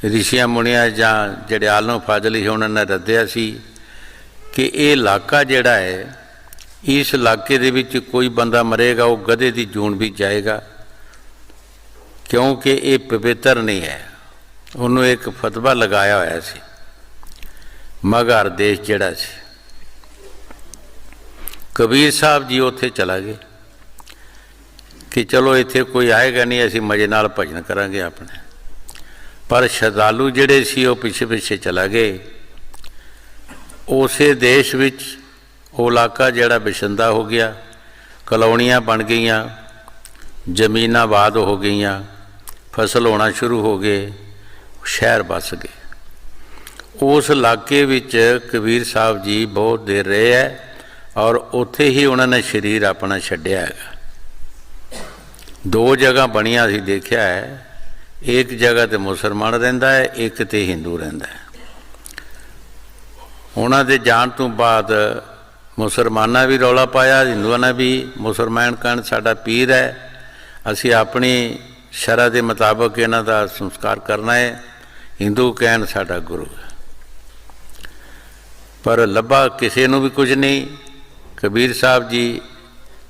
ऋषियां मुनिया जां जिहड़े आलम फाजली उन्होंने रद्दिया सी कि ये इलाका जिहड़ा है, इस इलाके दे विच कोई बंदा मरेगा वो गधे की जून भी जाएगा, क्योंकि ये पवित्र नहीं है। उन्होंने एक फतवा लगाया होया सी। मगर देश जिहड़ा सी, कबीर साहब जी उत्थे चला गए कि चलो इत्थे कोई आएगा नहीं, असीं मजे नाल भजन करांगे अपने। पर श्रद्धालु जिहड़े सी वो पिछे पिछे चला गए। उसे देश विच वो इलाका जिहड़ा बिशंदा हो गया, कलोनियां बन गईयां, जमीनां आबाद हो गईयां, फसल होना शुरू हो गए, शहर बस गए। उस इलाके विच कबीर साहब जी बहुत देर रहे है और उत्थे ही उन्होंने शरीर अपना छड्डिया है। दो जगह बनिया सी देखिया है, एक जगह तो मुसलमान रहिंदा है, एक तो हिंदू रहिंदा है। उन्हां दे जाण तो बाद मुसलमाना भी रौला पाया, हिंदुओं ने भी। मुसलमान कहण साडा पीर है, असी अपनी शरह के मुताबिक इन्हां दा संस्कार करना है। हिंदू कहण साडा गुरु है। पर लभा किसी नूं भी कुछ नहीं। कबीर साहब जी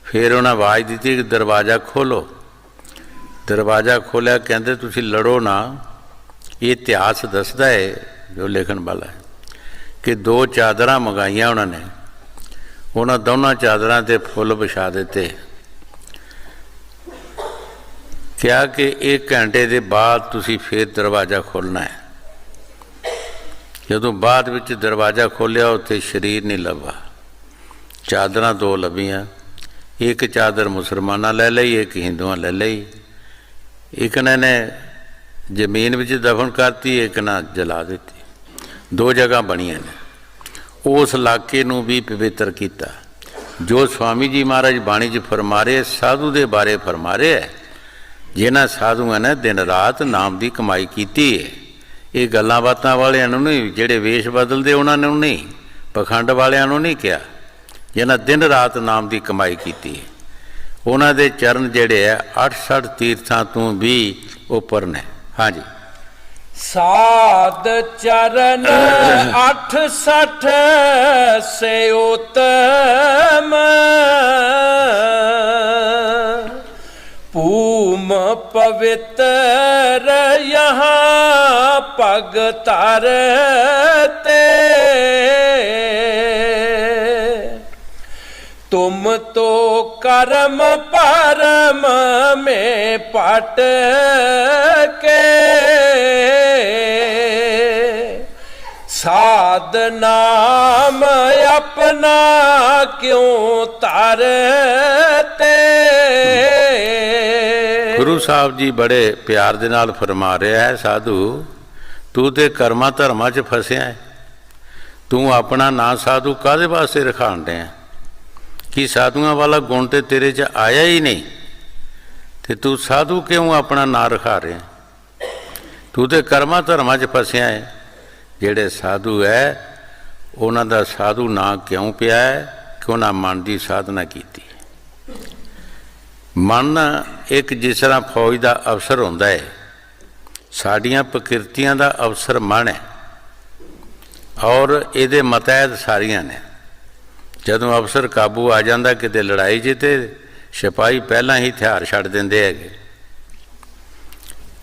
फिर उन्हें आवाज़ दी कि दरवाज़ा खोलो। दरवाज़ा खोलिया, कहते तुसीं लड़ो ना। ये इतिहास दसदा है जो लिखण वाला है कि दो चादरां मंगाइया उन्होंने, उन्होंने दोनों चादरां ते फुल विछा दिते, क्या कि 1 घंटे के बाद तुसीं फिर दरवाज़ा खोलना है। जदों बाद विच दरवाज़ा खोलिया उत्थे शरीर नहीं लभा। चादरां 2 लभियां, एक चादर मुसलमाना ले लई, एक हिंदुआ ले लई। एक ने जमीन विच दफन करती, एक ना जला दिती। 2 जगह बनिया ने। उस इलाके नूं भी पवित्र किया। जो स्वामी जी महाराज बाणी च फरमा रहे, साधु दे बारे फरमा रहे है, जिन्हां साधुआं ने दिन रात नाम की कमाई की है। ये गल्लां बातां वालियां नूं नहीं, जिहड़े वेश बदलदे उन्हां नूं नहीं, पखंड वालियां नूं नहीं कहा, जिन्हां दिन रात नाम की कमाई की है। उन्हां दे चरण जिहड़े है 68 तीर्थां तो भी उपर ने। हाँ जी।
साध चरण 68 से उत्तम, पूम पवित्र यहाँ पग तरते। तुम तो कर्म परम में पट के, साध नाम अपना क्यों तरते।
गुरु साहब जी बड़े प्यार दे नाल फरमा रहा है, साधु तू तो कर्मा धर्मां च फसिया है। तू अपना ना साधु काहदे वास्ते रखाण दे कि साधुआं वाला गुण तो तेरे च आया ही नहीं, तो तू साधु क्यों अपना ना रखा रहे। तू तो कर्मा धर्मां च फसिया है। जिहड़े साधु है उन्हां दा साधु ना क्यों पिया है कि उन्हां मन की साधना की। मन एक जिस तरह फौज का अफसर होंदा है, साड़ियाँ प्रकृतियां का अफसर मन है और ये मतहत सारियां ने। जदों अफसर काबू आ जाता किते लड़ाई च ते सिपाही पहला ही हथियार छड्ड देंदे है।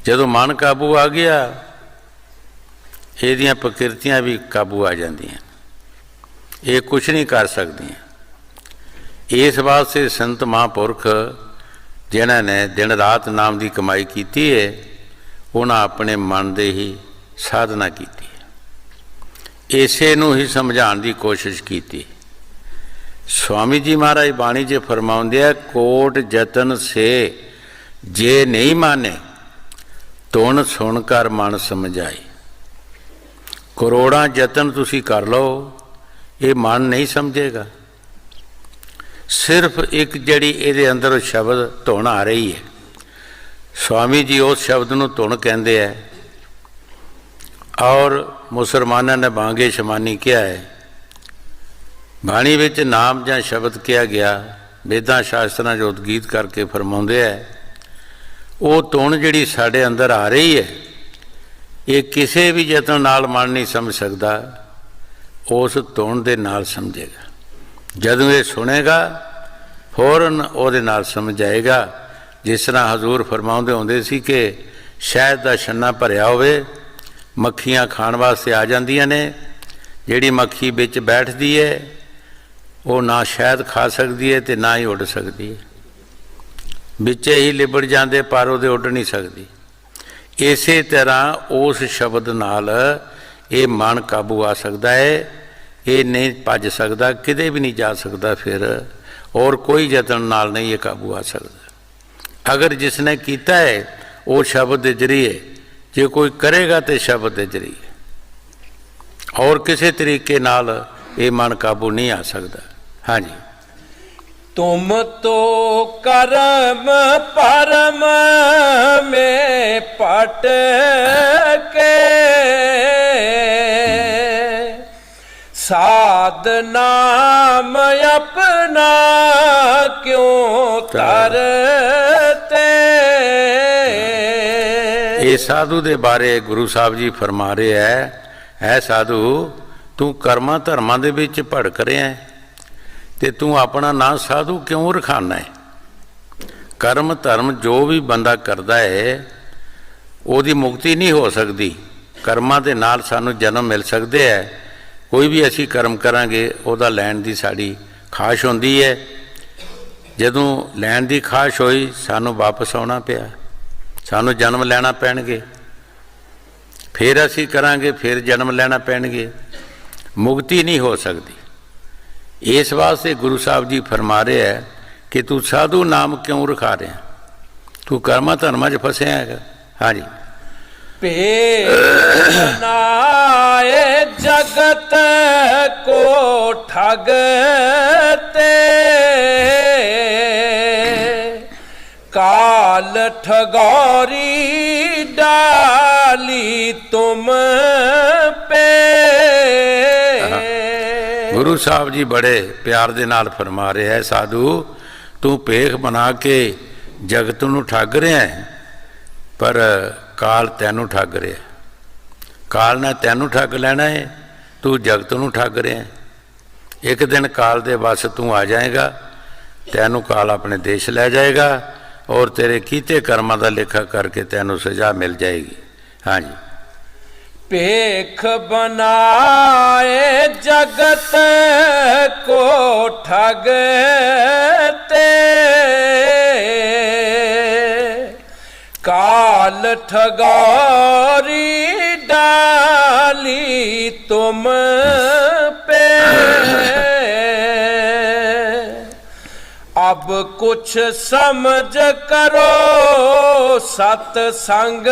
जदों मन काबू आ गया इहदियां प्रकृतियां भी काबू आ जांदियां। ਇਹ ਕੁਛ ਨਹੀਂ ਕਰ ਸਕਦੀਆਂ। ਇਸ ਵਾਸਤੇ ਸੰਤ ਮਹਾਂਪੁਰਖ ਜਿਨ੍ਹਾਂ ਨੇ ਦਿਨ ਰਾਤ ਨਾਮ ਦੀ ਕਮਾਈ ਕੀਤੀ ਹੈ, ਉਹਨਾਂ ਆਪਣੇ ਮਨ ਦੇ ਹੀ ਸਾਧਨਾ ਕੀਤੀ ਹੈ, ਇਸੇ ਨੂੰ ਹੀ ਸਮਝਾਉਣ ਦੀ ਕੋਸ਼ਿਸ਼ ਕੀਤੀ। स्वामी जी महाराज बाणी च फरमाउंदे है, कोट जतन से जे नहीं माने तुन सुनकर मन समझाई। करोड़ां जतन तुसी कर लो, ये मन नहीं समझेगा। सिर्फ एक जड़ी इहदे अंदर शब्द धुन आ रही है, स्वामी जी उस शब्द नूं धुन कहंदे है, और मुसलमानों ने बांगे शमानी किया है। बाणी विच नाम जां शब्द किया गया, वेदां शास्त्रां जो उदगीत करके फरमाउंदे है, वो धुन जिहड़ी साडे अंदर आ रही है, ये किसी भी यतन नाल मन नहीं समझ सकता, उस धुन दे नाल समझेगा। जदों ये सुनेगा फौरन उहदे नाल समझ आएगा। जिस तरह हजूर फरमाउंदे हुंदे सी कि शहद दा छन्ना भरिया होवे, मक्खियां खाण वास्ते आ जांदियां ने, जिहड़ी मक्खी विच बैठदी है वो ना शहद खा सकती है ते ना ही उड़ सकती है, विचे ही लिबड़ जाते पर वो उड़ नहीं सकती। इस तरह उस शब्द नाल ये मन काबू आ सकता है, ये नहीं भज सकता, किते भी नहीं जा सकता फिर, और कोई यतन नाल नहीं ये काबू आ सकता। अगर जिसने किया है वो शब्द के जरिए, जे कोई करेगा तो शब्द के जरिए, और किसी तरीके नाल ये मन काबू नहीं आ सकता। हाँ जी।
तुम तो कर्म परम में पट के साध नाम अपना क्यों तरते।
ये साधु दे बारे गुरु साहब जी फरमा रहे है साधु, तू कर्मा धर्मां दे विच भड़क रहा है ते तू अपना नाम साधु क्यों रखाना है। कर्म धर्म जो भी बंदा करता है उसकी मुक्ति नहीं हो सकती। कर्मां दे नाल सानू जन्म मिल सकते हैं, कोई भी असी कर्म करांगे उहदा लैण दी साडी खाश होंदी है। जदों लैण दी खाश होई सानू वापस आउणा पिया, सानू जन्म लैना पैणगे, फिर असी करांगे, फिर जन्म लैना पैणगे, मुक्ति नहीं हो सकती। इस वास्ते गुरु साहब जी फरमा रहे हैं कि तू साधु नाम क्यों रखा रहे हैं, तू कर्मा धर्मा च फसिया है। हाँ जी।
नाए जगत को ठगते काल ठगौरी डाली तुम पे।
गुरु साहब जी बड़े प्यार दे नाल फरमा रहे हैं, साधु तू भेख बना के जगत नूं ठग रहा है, पर काल तैनू ठग रहा है। काल ने तैनू ठग लेना है, तू जगत नूं ठग रहा है। एक दिन काल दे बस तू आ जाएगा, तैनू काल अपने देश ले जाएगा, और तेरे कीते कर्मां दा लेखा करके तैनू सजा मिल जाएगी। हाँ जी।
भेख बनाए जगत को ठगते काल ठगौरी डाली तुम पे। अब कुछ समझ करो सत्संगत,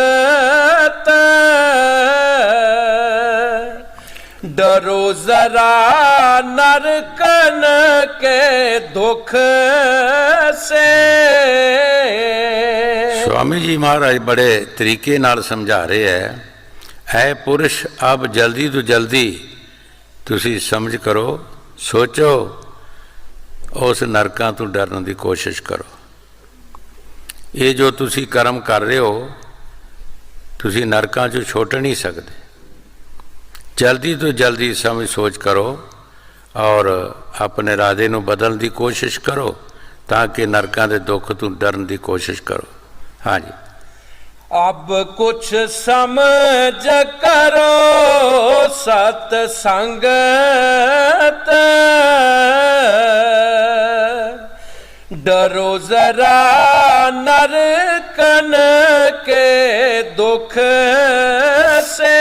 डरो जरा नरकन के दुख से।
स्वामी जी महाराज बड़े तरीके नाल समझा रहे हैं, ऐ पुरुष अब जल्दी तो जल्दी तुसी समझ करो, सोचो, उस नरकां तो डरन की कोशिश करो। ये जो तुसी कर्म कर रहे हो, तुसी नरकां चों छुट नहीं सकते। जल्दी तो जल्दी समझ सोच करो और अपने इरादे नूं बदलने की कोशिश करो, ताकि नरकां दे दुख तो डरन की कोशिश करो। हाँ जी।
अब कुछ समझ करो सत्संगत, डरो जरा नरकन के दुख से।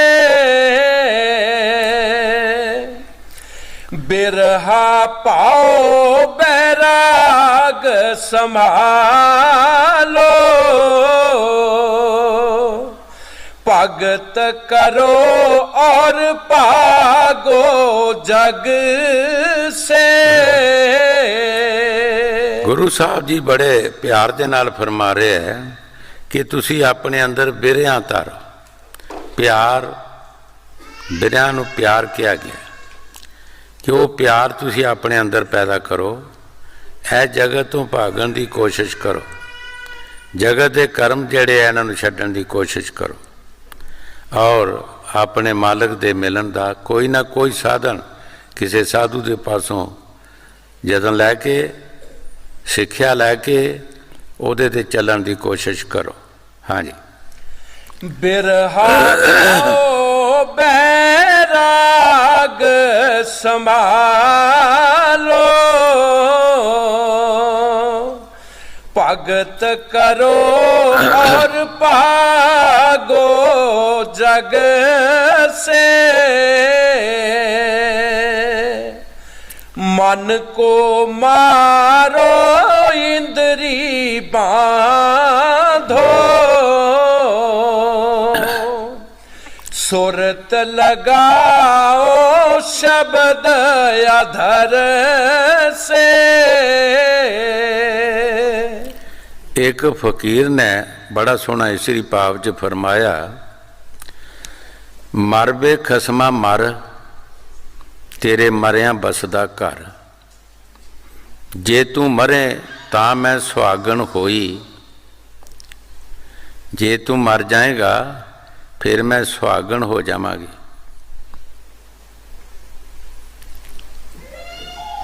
बिरहा पाओ बैराग संभालो, भगत करो और पागो जग से।
गुरु साहब जी बड़े प्यार दे नाल फरमा रहे हैं कि तुसी अपने अंदर बिरहा तारो। प्यार, बिरहा नूं प्यार किया गया कि वो प्यार तुसी अपने अंदर पैदा करो। ऐ जगत तो भागण की कोशिश करो, जगत के कर्म जड़े हैं इन्हां नूं छड्डण की कोशिश करो और अपने मालक दे मिलन का कोई ना कोई साधन किसी साधु के पासों जतन लैके सिक्ख्या लैके उहदे ते चलण की कोशिश करो। हाँ जी।
बिरहा बैराग संभालो, भगत करो और पागो जग से। मन को मारो इंद्री बांधो, सुरत लगाओ शब्द अधर से।
एक फकीर ने बड़ा सोहना इसरी भाव च फरमाया, मर बे खसमा मर तेरे मरिया बसदा घर, जे तू मरे तां मैं सुहागन होई, जे तू मर जाएगा फिर मैं सुहागन हो जावांगी।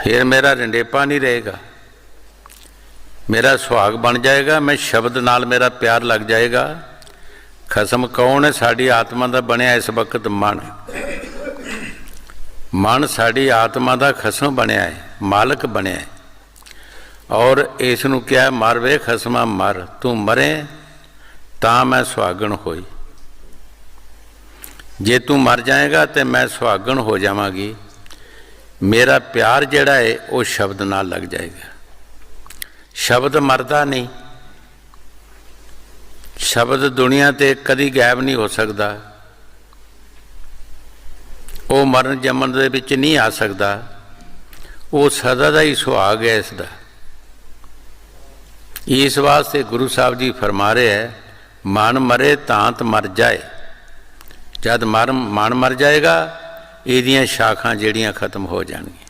फिर मेरा रंडेपा नहीं रहेगा, मेरा सुहाग बन जाएगा, मैं शब्द नाल मेरा प्यार लग जाएगा। खसम कौन है? साड़ी आत्मा का बनया इस वक्त मन। मन साड़ी आत्मा का खसम बनया है, मालक बनया है। और इसनूं क्या मर वे खसमा मर, तू मरे तां मैं सुहागन होई, जे तू मर जाएगा तो मैं सुहागन हो जावांगी। मेरा प्यार जिहड़ा है वो शब्द नाल लग जाएगा। शब्द मरदा नहीं, शब्द दुनिया ते कदी गायब नहीं हो सकता, वो मरण जमन दे विच नहीं आ सकता, वो सदा का ही सुहाग है इसका। इस वास्ते गुरु साहब जी फरमा रहे हैं, मन मरे तांत मर जाए। जब मन मर जाएगा इहदियां शाखां जिहड़ियां खत्म हो जाणगियां,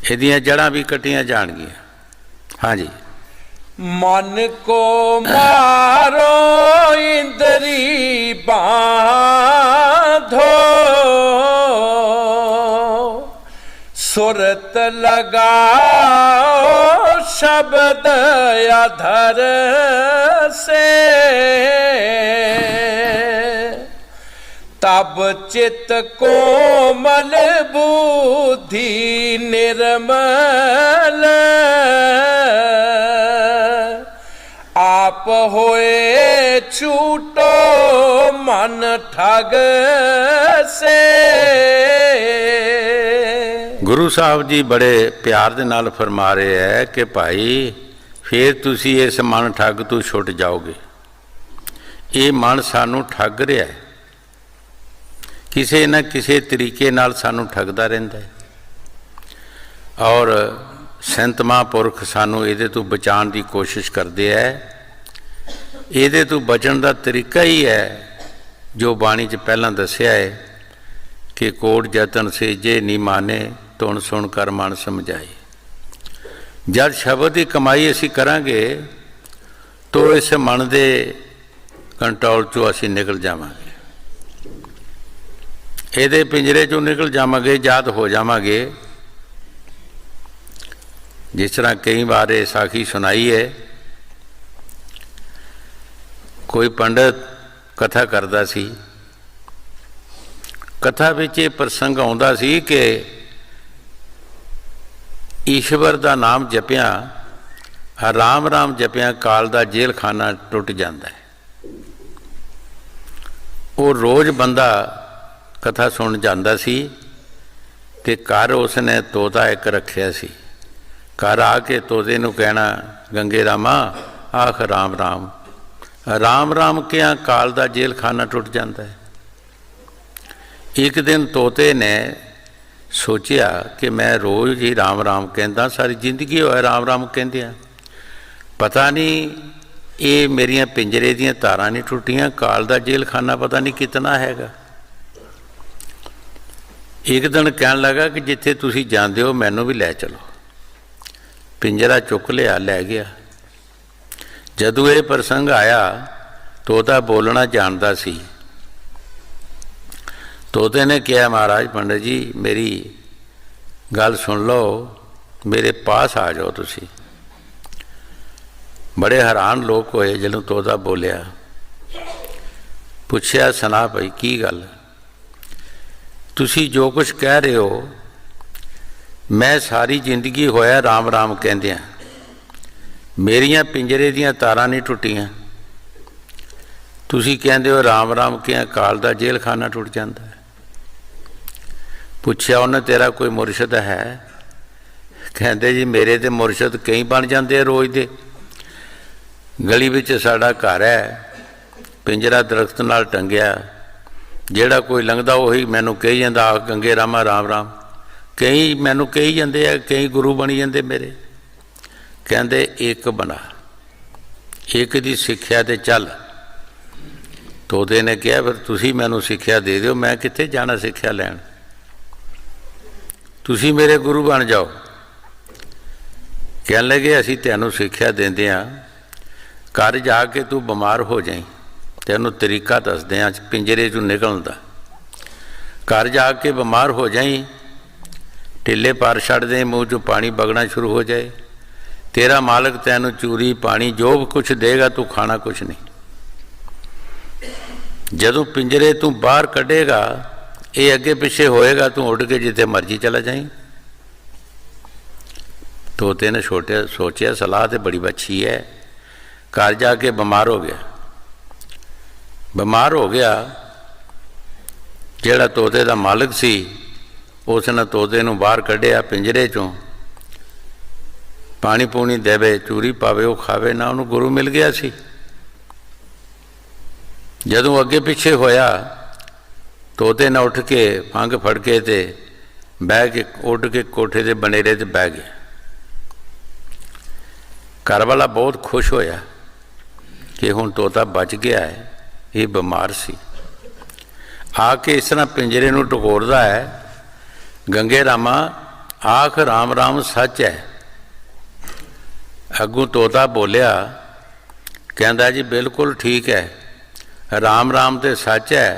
इहदियां जड़ां भी कट्टियां जाणगियां। हाँ जी।
मन को मारो इंद्री बांधो, सुरत लगाओ शब्द अधर से। तब चित कोमल बुद्धि निर्मल, आप होए छूटो मन ठग से।
गुरु साहब जी बड़े प्यार दे नाल फरमा रहे हैं कि भाई फिर तुसी इस मन ठग तो छुट जाओगे। ये मन सानू ठग रहा है, किसी न किसी तरीके नाल सानू ठगदा रहिंदा है। और संत महापुरख सानू इहदे तो बचाने की कोशिश करते हैं। इहदे तो बचन का तरीका ही है जो बाणी च पहलां दस्सिया है कि कोट जतन से जे नहीं माने तुण सुन कर मन समझाए। जब शब्द की कमाई असी करांगे तो इस मन के कंट्रोल चों असी निकल जावांगे, ਇਹਦੇ पिंजरे चों निकल जावांगे, आजाद हो जावांगे। जिस तरह कई बार ये साखी सुनाई है, कोई पंडित कथा करता सी। कथा विच ये प्रसंग आउंदा सी कि ईश्वर का नाम जपिया, राम राम जपिया काल का जेल खाना टुट जाता है। वो रोज़ बंदा कथा सुन जाता सी ते घर उसने तोता एक रखिया सी। घर आके तोते नूं कहना, गंगे रामा आख राम राम, राम राम क्या काल का जेल खाना टुट जाता है। एक दिन तोते ने सोचिया कि मैं रोज़ ही राम राम कहता, सारी जिंदगी होया राम राम कहंदियां, पता नहीं ये मेरिया पिंजरे दियां तारां नहीं टुटियां, काल का जेल खाना पता नहीं कितना हैगा। एक दिन कहन लगा कि जिथे तुसी जांदे हो मैनू भी लै चलो। पिंजरा चुक लिया, लै गया। जदों ये प्रसंग आया, तोता बोलना जानता सी। तोते ने कहा, महाराज पंडित जी मेरी गल सुन लो, मेरे पास आ जाओ तुसी। बड़े हैरान लोग होए जदों तोता बोलिया। पुछया, सुना भाई की गल, तुसी जो कुछ कह रहे हो मैं सारी जिंदगी होया राम राम कहंदियां, मेरिया पिंजरे दियां तारां नहीं टुटियां, तुसी कहंदे हो राम राम क्या काल का जेल खाना टुट जाता है। पुछया उन्हें, तेरा कोई मुरशद है? कहते जी मेरे तो मुरशद कई बन जाते रोज़ दे। गली विच साडा घर है, पिंजरा दरख्त नाल टंगिया, जेड़ा कोई लंघदा उही मैनू कही जांदा, आख गंगे रामा राम राम। कई मैनू कही जाते हैं, कई गुरु बनी जाते मेरे। कहते एक बना, एक दी सिक्ख्या ते चल। तोते ने कहा, फिर तुसी मैनू सिक्ख्या दे दिओ, मैं कित्थे जाना सिक्ख्या लैण, तुसी मेरे गुरु बन जाओ। कहन लगे असीं तैनू सिक्ख्या देंदे हां, घर जाके तू बीमार हो जाए, तैनू तरीका दसदे हां पिंजरे चों निकलण दा। घर जाके बीमार हो जाए, ढिले पैर छड्ड दे, मूँह चों पानी बगना शुरू हो जाए, तेरा मालिक तैनू चूरी पानी जो कुछ देगा तू खाना कुछ नहीं। जदों पिंजरे तू बाहर कढ़ेगा, ये अगे पिछे होएगा, तू उड़ के जिथे मर्जी चला जाए। तोते ने सोचा सलाह तो बड़ी अच्छी है। घर जाके बीमार हो गया। बीमार हो गया, जेड़ा तोते का मालिक सी उसने तोते नूं बाहर कढ़िया पिंजरे चों, पानी पूनी देवे, चूरी पावे, वो खावे ना, उन्होंने गुरु मिल गया सी। जदों अगे पिछे होया, तोते ने उठ के फंग फड़ के ते बह के उठ के कोठे के बनेरे ते बह गया। घर वाला बहुत खुश होया कि हुण तोता बच गया है, ये बीमार सी। आके इस तरह पिंजरे नूं टकोरदा है, गंगे रामा आख राम राम सच है। अगू तोता बोलिया, कहंदा जी बिल्कुल ठीक है, राम राम तो सच है,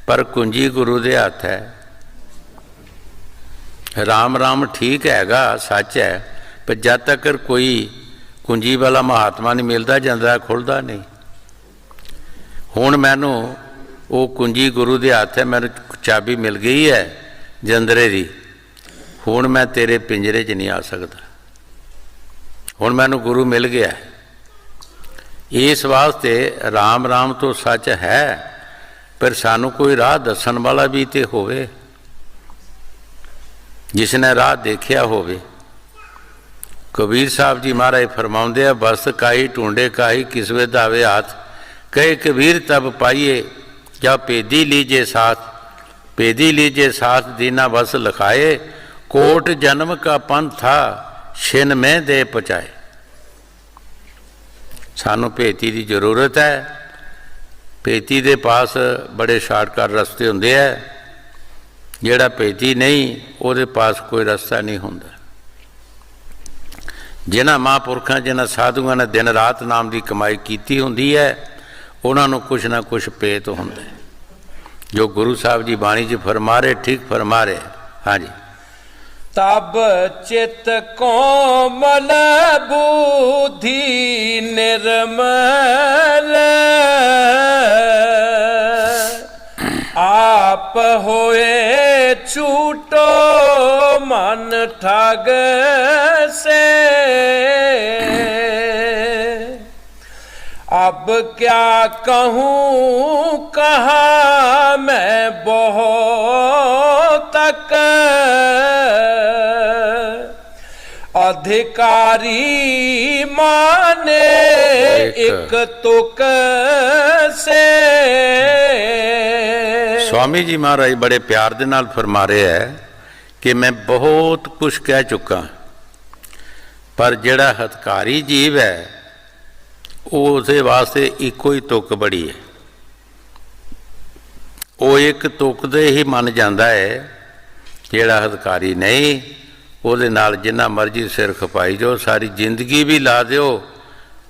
पर कुंजी गुरु दे हथ है। राम राम ठीक हैगा, सच है, पर जब तक कोई कुंजी वाला महात्मा नहीं मिलता, जंदरा खुलता नहीं। हुण मैनू वो कुंजी गुरु दे हथ है, मैनू चाबी मिल गई है जंदरे दी, हुण मैं तेरे पिंजरे च नहीं आ सकता, हुण मैनू गुरु मिल गया है। इस वास्ते राम राम तो सच है, पर सानू कोई राह दसन वाला भी तो होवे, जिसने राह देखिया होवे। कबीर साहब जी महाराज फरमाउंदे, बस काई टूंडे काई किसवे दावे हाथ, कहे कबीर तब पाइए जब पेदी लीजिए साथ, पेदी लीजिए साथ दीना बस लखाए, कोट जन्म का पंथ था छिन में दे पहुँचाए। सानू भेती की जरूरत है। भेती के पास बड़े शार्टकट रस्ते होंदे है, जिहड़ा भेती नहीं उहदे पास कोई रस्ता नहीं होंदा। जिन्हां महापुरखों जिन्हां साधुओं ने दिन रात नाम की कमाई की होंदी है, उन्होंने कुछ ना कुछ पेत होंदा है। जो गुरु साहब जी बाणी च फरमा रहे, ठीक फरमा रहे। हाँ जी,
तब चित कोमल बुद्धि निर्मल, आप होए छूटो मन ठग से। अब क्या कहूँ कहा मैं बहुत तक, अधिकारी माने एक तुक से।
स्वामी जी महाराज बड़े प्यार दे नाल फरमा रहे है कि मैं बहुत कुछ कह चुका, पर जिहड़ा हतकारी जीव है उसदे वास्ते इको ही तुक बड़ी है। वो एक तुक दे ही मन जाता है, जिहड़ा हतकारी नहीं ਉਹਦੇ ਨਾਲ जिन्ना मर्जी सिर खपाई जाओ, सारी जिंदगी भी ला दिओ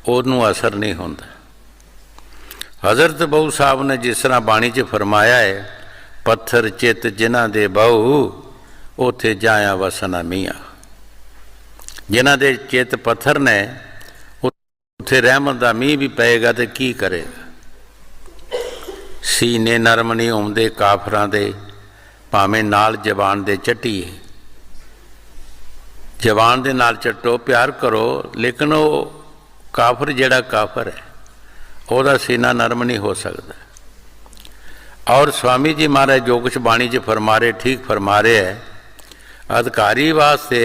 ਉਹਨੂੰ असर नहीं होता। हज़रत बहु साहब ने जिस तरह बाणी च फरमाया है, पत्थर चित जिन्हां दे बहु उत्थे जाया वसना मियाँ। जिन्हां दे चित पत्थर ने उत्थे रहमत दा मींह भी पेगा तो की करेगा। सीने नरम नहीं आउंदे काफरां दे, भावें नाल जबान दे चट्टीए, जबान दे नाल चट्टो प्यार करो, लेकिन वो काफर जिहड़ा काफर है ਉਹਦਾ सीना नरम नहीं हो सकता। और स्वामी जी महाराज जो कुछ बाणी च फरमा रहे ठीक फरमा रहे है, अधिकारी वास्ते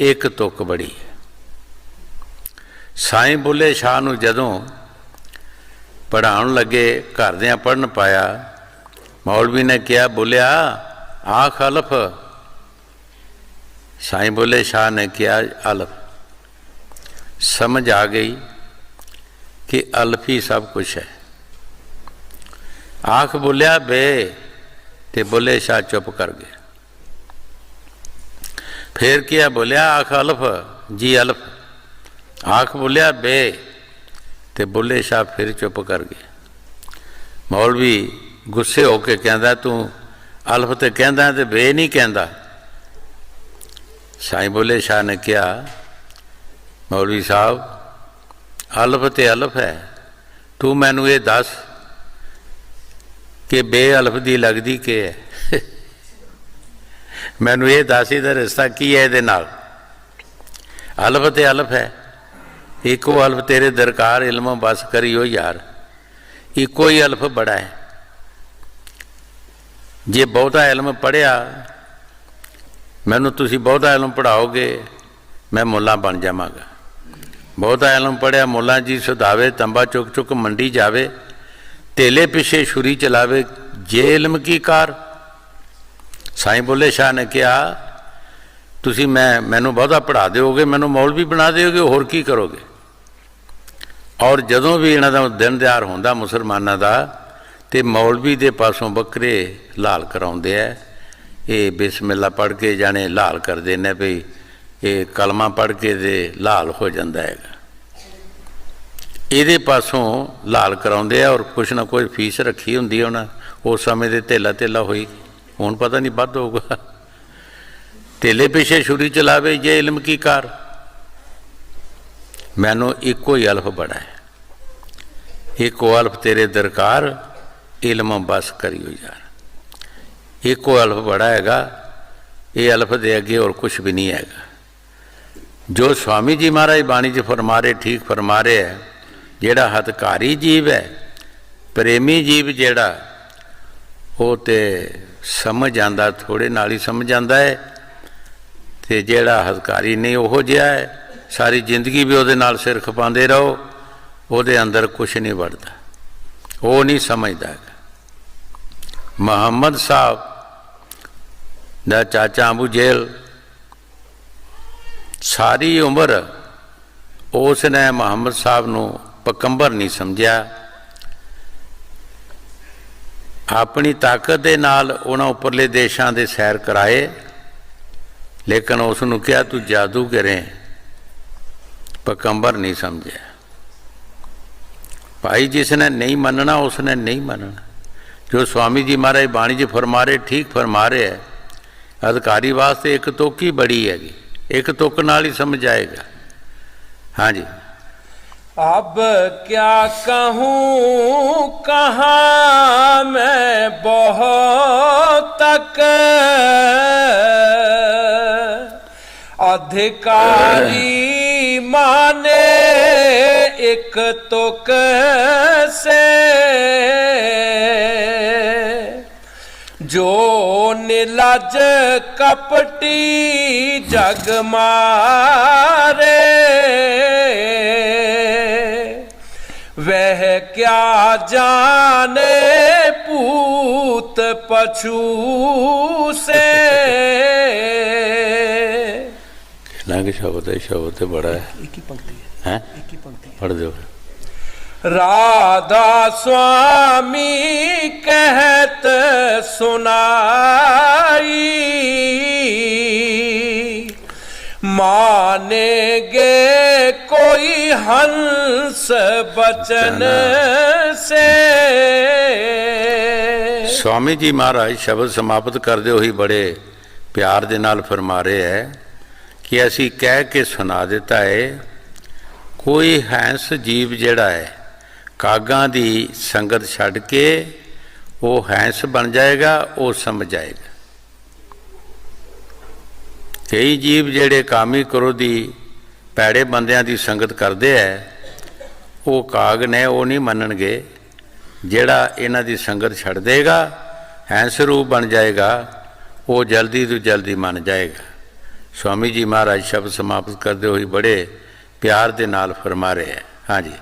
एक तुक बड़ी है। साईं बुल्ले शाह नूं जदों पढ़ाउण लगे, घरदियां पढ़न पाया, मौलवी ने कहा बुलिया आख अलफ। साईं बुल्ले शाह ने कहा अलफ। समझ आ गई कि अलफ ही सब कुछ है। आख बोलिया बे, ते बुल्ले शाह चुप कर गया। फिर क्या बोलिया आख अलफ, जी अलफ। आख बोलिया बे, ते बुल्ले शाह फिर चुप कर गया। मौलवी गुस्से होके कहता तू अलफ ते कहता ते बे नहीं कहता। साईं बुल्ले शाह ने कहा मौलवी साहब अलफ ते अलफ है, तू मैनू ये दस कि बे अलफ दी लगदी के है। मैनू ये दस इहदा रिश्ता की है इहदे नाल। अलफ ते अलफ है, इको अलफ तेरे दरकार इल्म बस करियो यार, इको ही अलफ बड़ा है। जे बहुता इल्म पढ़िया, मैनू तुसी बहुता इल्म पढ़ाओगे, मैं मुला बन जावांगा। बहुता इल्म पढ़िया मुला जी सुधावे, तंबा चुक चुक मंडी जावे, तेले पिछे छुरी चलावे, जे इल्म की कार। साईं बुल्ले शाह ने कहा तुसी मैनू बहुता पढ़ा दोगे, मैनू मौलवी बना दोगे, होर की करोगे। और जदों भी इन्हां दा दिन दिहाड़ होंदा मुसलमानां दा, ते मौलवी दे पासों बकरे लाल कराउंदे है। ये बिस्मिल्ला पढ़ के जाने लाल कर देने भी, ये कलमा पढ़ के दे लाल हो जाता है। ये पासों लाल कराउंदे है, और कुछ ना कोई फीस रखी हुंदी है उन्हें, उस समय दे तेला तेला होई, हुण पता नहीं बद होगा। तेले पिछे छुरी चलावे, ये इल्म की कार। मैनू इको ही अलफ बड़ा है, इको अलफ तेरे दरकार इल्म बस करियो यार। इको अलफ बड़ा हैगा, ये अलफ दे अगे और कुछ भी नहीं हैगा। जो स्वामी जी महाराज बाणी च फरमा रहे ठीक फरमा रहे है, जेड़ा हतकारी जीव है, प्रेमी जीव जेड़ा, वो तो समझ आंदा, थोड़े नाल ही समझ आंदा है। ते जेड़ा हतकारी नहीं ओहो जिहा है, सारी जिंदगी भी ਉਹਦੇ नाल सिर खपांदे रहो, ਉਹਦੇ अंदर कुछ नहीं बढ़ता, वो नहीं समझदा। मुहम्मद साहब दा चाचा अबू जेल सारी उम्र उसने मुहम्मद साहब नूं पकंबर नहीं समझिया। अपनी ताकत दे नाल उन्हां उपरले देशां दे सैर कराए, लेकिन उसनूं कहा तू जादू करें, पकंबर नहीं समझिया। भाई जिसने नहीं मनना उसने नहीं मनना। जो स्वामी जी महाराज बाणी जी फरमा रहे ठीक फरमा रहे है, ਅਧਿਕਾਰੀ ਵਾਸਤੇ ਇੱਕ ਤੁਕ ਹੀ ਬੜੀ ਹੈਗੀ, ਇੱਕ ਤੁਕ ਨਾਲ ਹੀ ਸਮਝ ਆਏਗਾ। ਹਾਂਜੀ।
अब क्या कहूँ कहाँ मैं बहुत तक अधिकारी माने एक तुक से जो निलज कपटी जग मारे वह क्या जाने पूत पछू से।
लागे शब्द है, शब्द है बड़ा है,
एक ही पंक्ति
हैं?
एक ही पंक्ति
पढ़ दो।
राधा स्वामी कहत सुनाई मानेगे कोई हंस बचन से।
स्वामी जी महाराज शब्द समाप्त करते हुए बड़े प्यार दे नाल फरमा रहे है कि असी कह के सुना देता है, कोई हैंस जीव जिहड़ा है कागां दी संगत छड़ के वो हैंस बन जाएगा, वो समझ जाएगा। कई जीव जिहड़े कामी क्रोधी पैड़े बंदियां दी संगत करते है वो काग ने वो नहीं मनणगे। जिहड़ा इन्हां दी संगत छड़ देगा हैंस रूप बन जाएगा, वो जल्दी तो जल्दी मन जाएगा। स्वामी जी महाराज शब्द समाप्त करते हुए बड़े प्यार दे नाल फरमा रहे हैं। हाँ जी।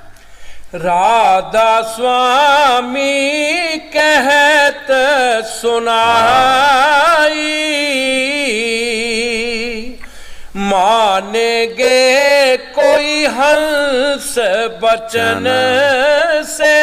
राधा स्वामी कहत सुनाई मानेगे कोई हंस बचन से।